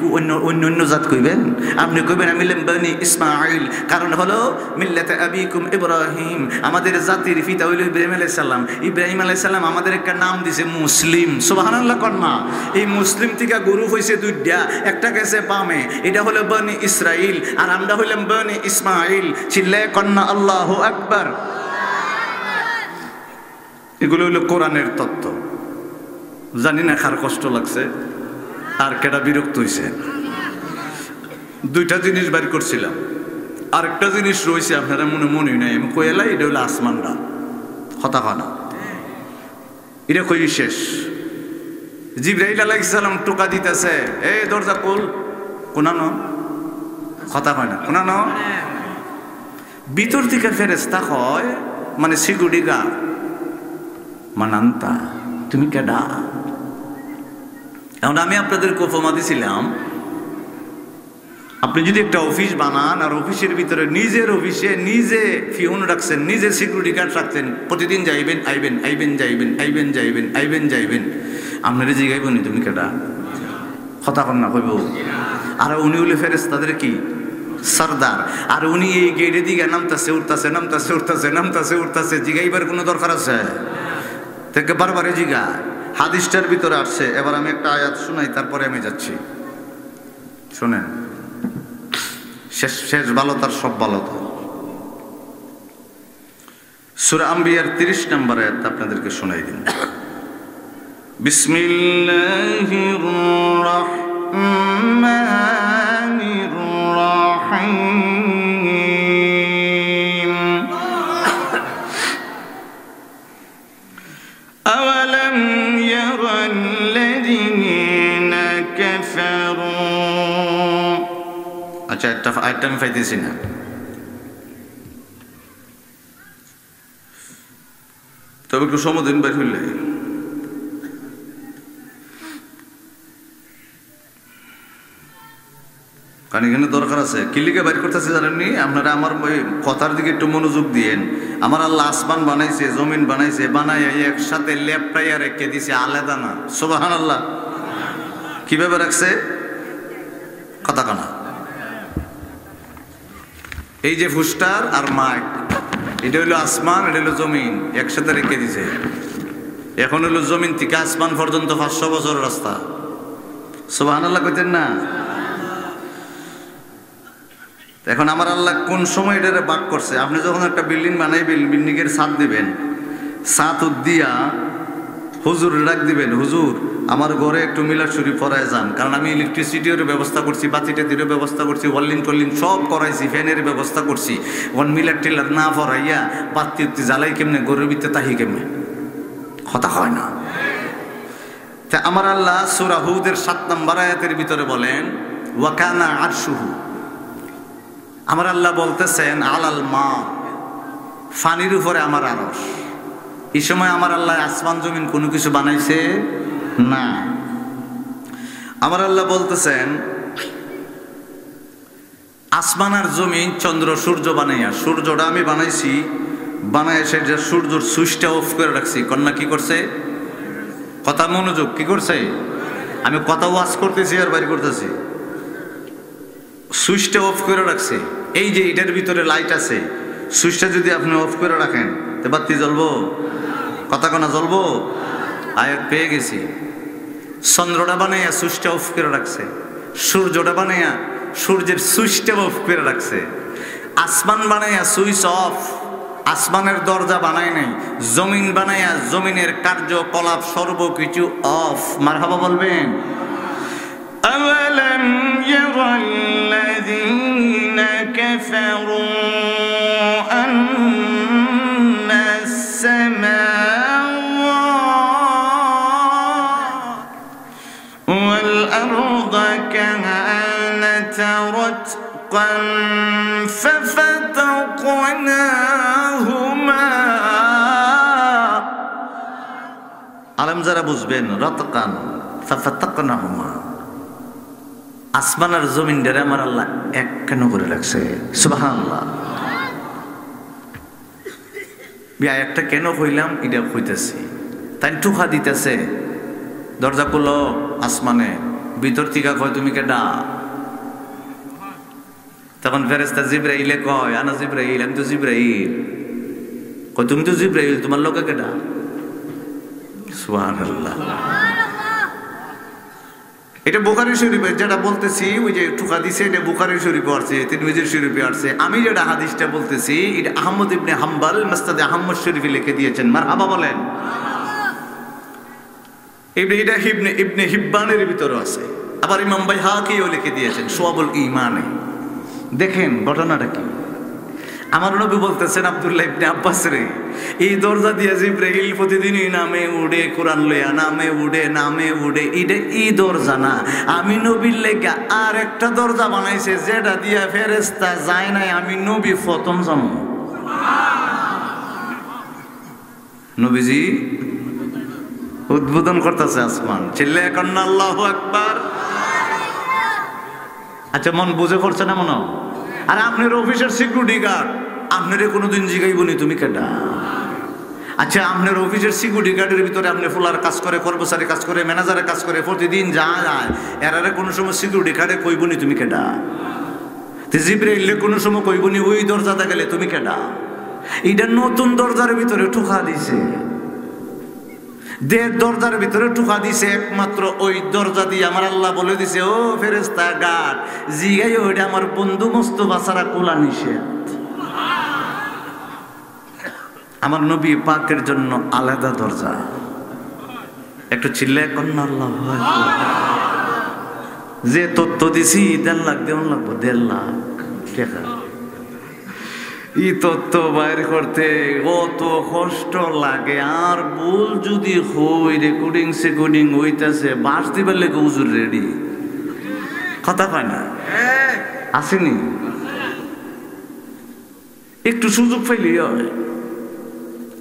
অন্য জাত কইবেন? আপনি কইবেন আমি বনি ইসমাইল, কারণ হলো মিল্লাতে আবিকুম ইব্রাহিম, আমাদের জাতির পিতা হইল ইব্রাহিম আলাইহিস সালাম। ইব্রাহিম আলাইহিস সালাম আমাদের একটা নাম দিছে মুসলিম। সুবহানাল্লাহ কন্যা। এই মুসলিম থেকে গরু হইছে দুইটা, একটা গেছে বামে, এটা হলো বনি ইসরাইল, আর আমরা হইলাম বনি ইসমাইল। চিল্লায়ে কন্যা আল্লাহু আকবার। এগুলো হলো কোরআনের তত্ত্ব। জানি না কার কষ্ট লাগছে আর কেডা বিরক্ত হইছে। দুইটা জিনিস বের করছিলাম, আরেকটা জিনিস রয়েছে আপনারা মনে নাই, আমি কইলাই এটা হলো আসমানটা। কথা কনা এটা কই শেষ। জিবরাইল আলাইহিস সালাম টোকা দিতেছে, এই দরজা খুল, কোনানো কথা কয় না, কোনানো। ভিতর থেকে ফেরেশতা হয়, মানে সিকিউরিটি গার্ড, মানান্তা তুমি কেডা? এখন আমি আপনাদেরকে উপমা দিছিলাম, আপনি যদি একটা অফিস বানান আর অফিসের ভিতরে নিজের অফিসে নিজে ফিউন রাখছেন, নিজে সিকিউরিটি গার্ড রাখছেন, প্রতিদিন যাইবেন আইবেন, আইবেন যাইবেন, আইবেন যাইবেন, আইবেন যাইবেন, আপনারা জিগাইব নি তুমি কেডা? কথা কন না কইব। আর উনি হলে ফেরেশতাদের কি সরদার, আর উনি এই গেটের দিকে নামতাছে উঠতাছে, নামতাছে উঠতাছে, নামতাছে উঠতাছে, জিগাইবার কোনো দরকার আছে? থেকে বারবারে জিগা। হাদিসটার ভিতরে আসছে। এবার আমি একটা আয়াত শুনাই, তারপরে আমি যাচ্ছি, শোনেন। শেষ ভালো তার সব ভালো। সূরা আম্বিয়ার 30 নম্বর আয়াত আপনাদেরকে শোনাই দিন। বিসমিল্লাহির রাহমানির রাহিম। আওয়ালাম ইয়ারাল্লাযীনা কাফারু। আচ্ছা, একটা আয়াতটা আমি পাইতেছি না। তবে একটু সমদিন বের হইলে কারণ এখানে দরকার আছে। কিলিকে বাইর করতেছে জানেননি আপনারা? আমার কথার দিকে একটু মনোযোগ দিয়েন। আমার আল্লাহ আসমান বানাইছে, জমিন বানাইছে, বানাই একসাথে লেপটাইয়া রেখে দিছে, আলাদা না। সুবহানাল্লাহ। কিভাবে রাখছে? কথা কানা। এই যে ফুস্টার আর মাইক, এটা হলো আসমান, এটা হলো জমিন, একসাথে রেখে দিছে। এখন হলো জমিন থেকে আসমান পর্যন্ত 500 বছর রাস্তা। সুবহানাল্লাহ কইতেন না? এখন আমার আল্লাহ কোন সময় এটারে বাক করছে? আপনি যখন একটা বিল্ডিং বানাইবেন, বিল্ডিং এর ছাদ দিবেন, ছাদ দিয়া হুজুর ডাক দিবেন, হুজুর আমার ঘরে একটু মিলাদ শরীফ পড়ায় যান, কারণ আমি ইলেকট্রিসিটির ব্যবস্থা করছি, বাতিটাতিরও ব্যবস্থা করছি, ওয়াল্লিং টল্লিং সব করাইছি, ফ্যানের ব্যবস্থা করছি। ওখান মিলাদ টিলাদ না পড়াইয়া বাতি উত্তি জ্বালাই কেমনে, গরুর ভিতরে তাহি কেমনে? কথা হয় না। তা আমার আল্লাহ সূরা হুদের 7 নম্বর আয়াতের ভিতরে বলেন, ওয়া কানা আরশুহু। আমার আল্লাহ বলতেছেন আলাল মা, ফানির উপরে আমার আরশ। এই সময় আমার আল্লাহ আসমান জমিন কোনো কিছু বানাইছে না। আমার আল্লাহ বলতেছেন আসমান আর জমিন, চন্দ্র সূর্য বানাইয়া, সূর্যটা আমি বানাইছি, বানায় সেটা সূর্যর সুইচটা অফ করে রাখছি। কন্যা কি করছে? কথা মনোযোগ, কি করছে? আমি কথা ওয়াজ করতেছি আর বাইর করতেছি, সুইচটা অফ করে রাখছে। এই যে এটার ভিতরে লাইট আছে, সুইচটা যদি আপনি অফ করে রাখেন তো বাতি জ্বলবো? কথা কোনা জ্বলবো? আয়াত পেয়ে গেছি। চন্দ্রটা বানাইয়া সুইচটা অফ করে রাখছে, সূর্যটা বানাইয়া সূর্যের সুইচটা অফ করে রাখছে, আসমান বানাইয়া সুইচ অফ, আসমানের দরজা বানায় নাই, জমিন বানাইয়া জমিনের কার্যকলাপ সর্বকিছু অফ। মারহাবা বলবেন? আওয়ালাম ইয়ারাল্লাযীনা কাফারু আন্নাস সামাওয়াতি ওয়াল আরদা কানাতা রাতকান ফাফাতাকনাহুমা। আলেম যারা বুঝবেন, রাতকান ফাফাতাকনাহুমা, আসমান আর জমিন দ্বারা আমার আল্লাহ এক কেন করে রাখছে? সুবহানাল্লাহ। একটা কেন কইলাম এটা কইতেছি, তাই ঠুকা দিতেছে, দরজা খুলো আসমানে, ভিতর থেকে কয় তুমি কেডা? তখন ফেরেশতা জিবরাইলে কয় আনা জিবরাইল, আমি তো জিবরাইল। কয় তুমি তো জিবরাইল, তোমার লোকে কেডা? সুবহানাল্লাহ। এটা বুখারী শরীফে যেটা বলতেছি, ওই যে ঠুকা দিছে, এটা বুখারী শরীফে আছে, তিরমিজি শরীফে আছে। আমি যেটা হাদিসটা বলতেছি এটা আহমদ ইবনে হাম্বল মুসনাদে আহমদ শরীফে লিখে দিয়েছেন। মারহাবা বলেন। এটা ইবনে হিব্বানের ভিতরে আছে, আবার ইমাম বাইহাকিও লিখে দিয়েছেন শুআবুল ঈমানে। দেখেন ঘটনাটা কি। আমার নবী বলতেছেন আব্দুল্লাহ ইবনে আব্বাস রে, এই দরজা দিয়ে জিবরাইল প্রতিদিনই নামে উড়ে, কোরআন লইয়া নামে উড়ে। এটা এই দরজা না, আমি নবীর লেগা আর একটা দরজা বানাইছে যেটা দিয়া ফেরেশতা যায় নাই, আমি নবী প্রথম যাবো। নবীজি উদ্বোধন করতেছে আসমান, চিল্লায়া কন্না আল্লাহু আকবার। আচ্ছা মন বুঝে পড়ছে না মনে? আর আপনার অফিসের সিকিউরিটি গার্ড আপনারে কোনোদিন জিগাইব নি তুমি কেডা? আচ্ছা আপনার অফিসের সিকিউরিটি গার্ডের ভিতরে আপনি ফুলার কাজ করে, কর্মচারী কাজ করে, ম্যানেজারের কাজ করে, প্রতিদিন যায় এরারে কোনো সময় সিকিউরিটি গার্ডে কইব নি তুমি কেডা? জিবরাইল কোনো সময় কইব নি ওই দরজাতে গেলে তুমি কেডা? এটা নতুন দরজার ভিতরে ঠুকা দিছে, দরজার ভিতরে ঠুকা দিছে একমাত্র ওই দরজা দিয়ে আমার আল্লাহ বলে দিছে, ও ফেরেশতা গার্ড জিগাই ওইটা আমার বন্ধু মোস্তফা ছাড়া কোলা নিষেধ। আমার নবী পাকের জন্য আলাদা দরজা। একটু চিল্লায় কন্যা আল্লাহ। যে তত্ত্ব দিছি 1.5 লাখ দেওয়ান লাগবো, 1.5 লাখ টাকা। এই তত্ত্ব বাইর করতে কত কষ্ট লাগে, আর ভুল যদি হই রেকর্ডিং হইতেছে বাস দিবার লেগে হুজুর রেডি, কথা পায় না আসেনি। একটু সুযোগ পাইলেই হয়।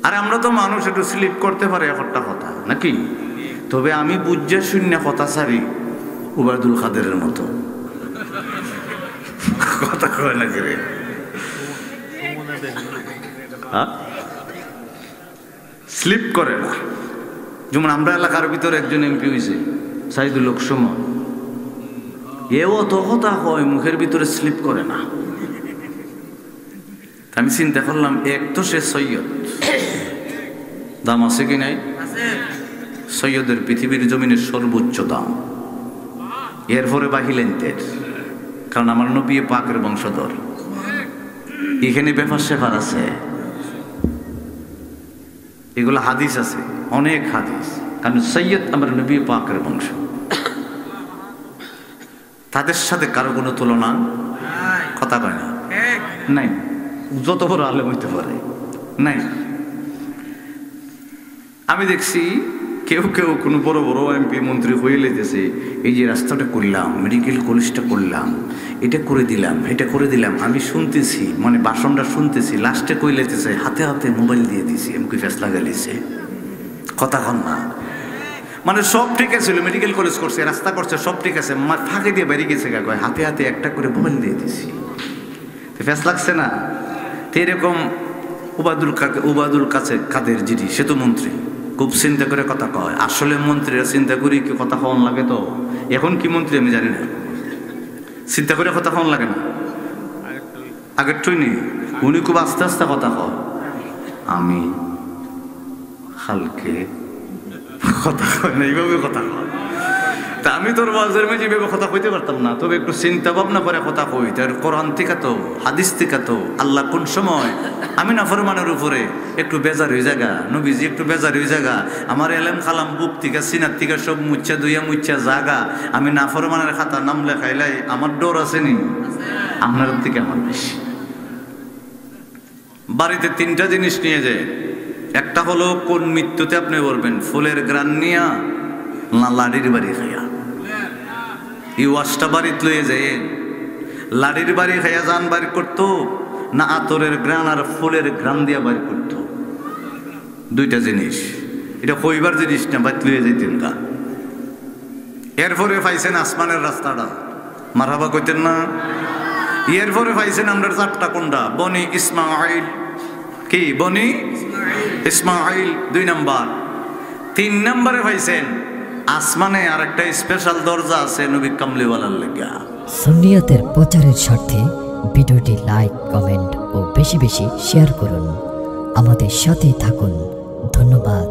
আর আমরা তো মানুষ, একটু স্লিপ করতে পারে একটা কথা নাকি? তবে আমি বুঝে শূন্য কথা সারি উবায়দুল কাদেরের মতো কথা কয় না রে। স্লিপ করে না। যেমন আমরা এলাকার ভিতরে একজন এমপি হয়েছে সাইদুল হক সুমন, এও তো কথা হয় মুখের ভিতরে স্লিপ করে না। আমি চিন্তা করলাম, এক তো সে সৈয়দ, দাম আছে কি নাই? সৈয়দের পৃথিবীর জমিনের সর্বোচ্চ দাম, এরপরে বাহিলেন্তের, কারণ আমার নবী পাকের বংশধর। এখানে ব্যাপার সেপার আছে, এগুলো হাদিস আছে, অনেক হাদিস, কারণ সৈয়দ আমার নবী পাকের বংশ, তাদের সাথে কারো কোনো তুলনা কথা কয় না, নাই। যত বড় আলেম হইতে পারে নাই। আমি দেখছি কেউ কোনো বড় বড় এমপি মন্ত্রী হয়ে লেগেছে, এই যে রাস্তাটা করলাম, মেডিকেল কলেজটা করলাম, এটা করে দিলাম, এটা করে দিলাম, আমি শুনতেছি, মানে ভাষণটা শুনতেছি, লাস্টে কই লেগেছে হাতে হাতে মোবাইল দিয়ে দিছি, এমকি ফেসলা গেলিছে, কথা কন না। মানে সব ঠিক আছে, মেডিকেল কলেজ করছে, রাস্তা করছে, সব ঠিক আছে, ফাঁকে দিয়ে বেরিয়ে গেছে, হাতে হাতে একটা করে মোবাইল দিয়ে দিছি, ফেস লাগছে না। এরকম উবায়দুল কাদের যিনি, সে তো মন্ত্রী, খুব চিন্তা করে কথা কয়। আসলে মন্ত্রীরা চিন্তা করি কি কথা কন লাগে, তো এখন কি মন্ত্রী আমি জানি না, চিন্তা করে কথা কন লাগে না, আগের টই নেই। উনি খুব আস্তে আস্তে কথা কয়, আমি হালকে কথা কয় না, এইভাবে কথা কয়। তা আমি তোর ওয়াজের মেয়ে যেভাবে কথা কইতে পারতাম না, তবে একটু চিন্তা ভাবনা করে কথা কই। তার কোরআন থেকে তো, হাদিস থেকে তো, আল্লাহ কোন সময় আমি নাফরমানের উপরে একটু বেজার হয়ে জায়গা, নবীজি একটু বেজার হয়ে জায়গা, আমার এলেম খালাম বুক থেকে সিনার থেকে সব মুচ্ছা দুইয়া মুচ্ছা জাগা, আমি নাফরমানের খাতা নাম লেখাইলাই, আমার ডর আছে নি? আপনার থেকে আমার বেশি। বাড়িতে 3টা জিনিস নিয়ে যায়, একটা হলো কোন মৃত্যুতে আপনি বলবেন, ফুলের গ্রান নিয়া না লাড়ির বাড়ি খাইয়া। এই ওয়াজটা বাড়িতে লয়ে যায়, লাড়ির বাড়ি খাইয়া যান বাড়ি করতো না আতরের গ্রান আর ফুলের গ্রান দিয়া বাড়ি করতো, 2টা জিনিস। এটা কইবার জিনিস না, বাড়িতে লয়ে যাইতেন গা। এরপরে পাইছেন আসমানের রাস্তাটা, মারহাবা কইতেন না? এরপরে পাইছেন আমরা 4টা কোনটা, বনি ইসমাইল, কি বনি ইসমাইল 2 নাম্বার। 3 নম্বরে পাইছেন আসমানে আর একটা স্পেশাল দরজা আছে নবী কামলিওয়ালার লেগা। সুন্নিয়তের প্রচারের স্বার্থে ভিডিওটি লাইক, কমেন্ট ও বেশি বেশি শেয়ার করুন। আমাদের সাথেই থাকুন। ধন্যবাদ।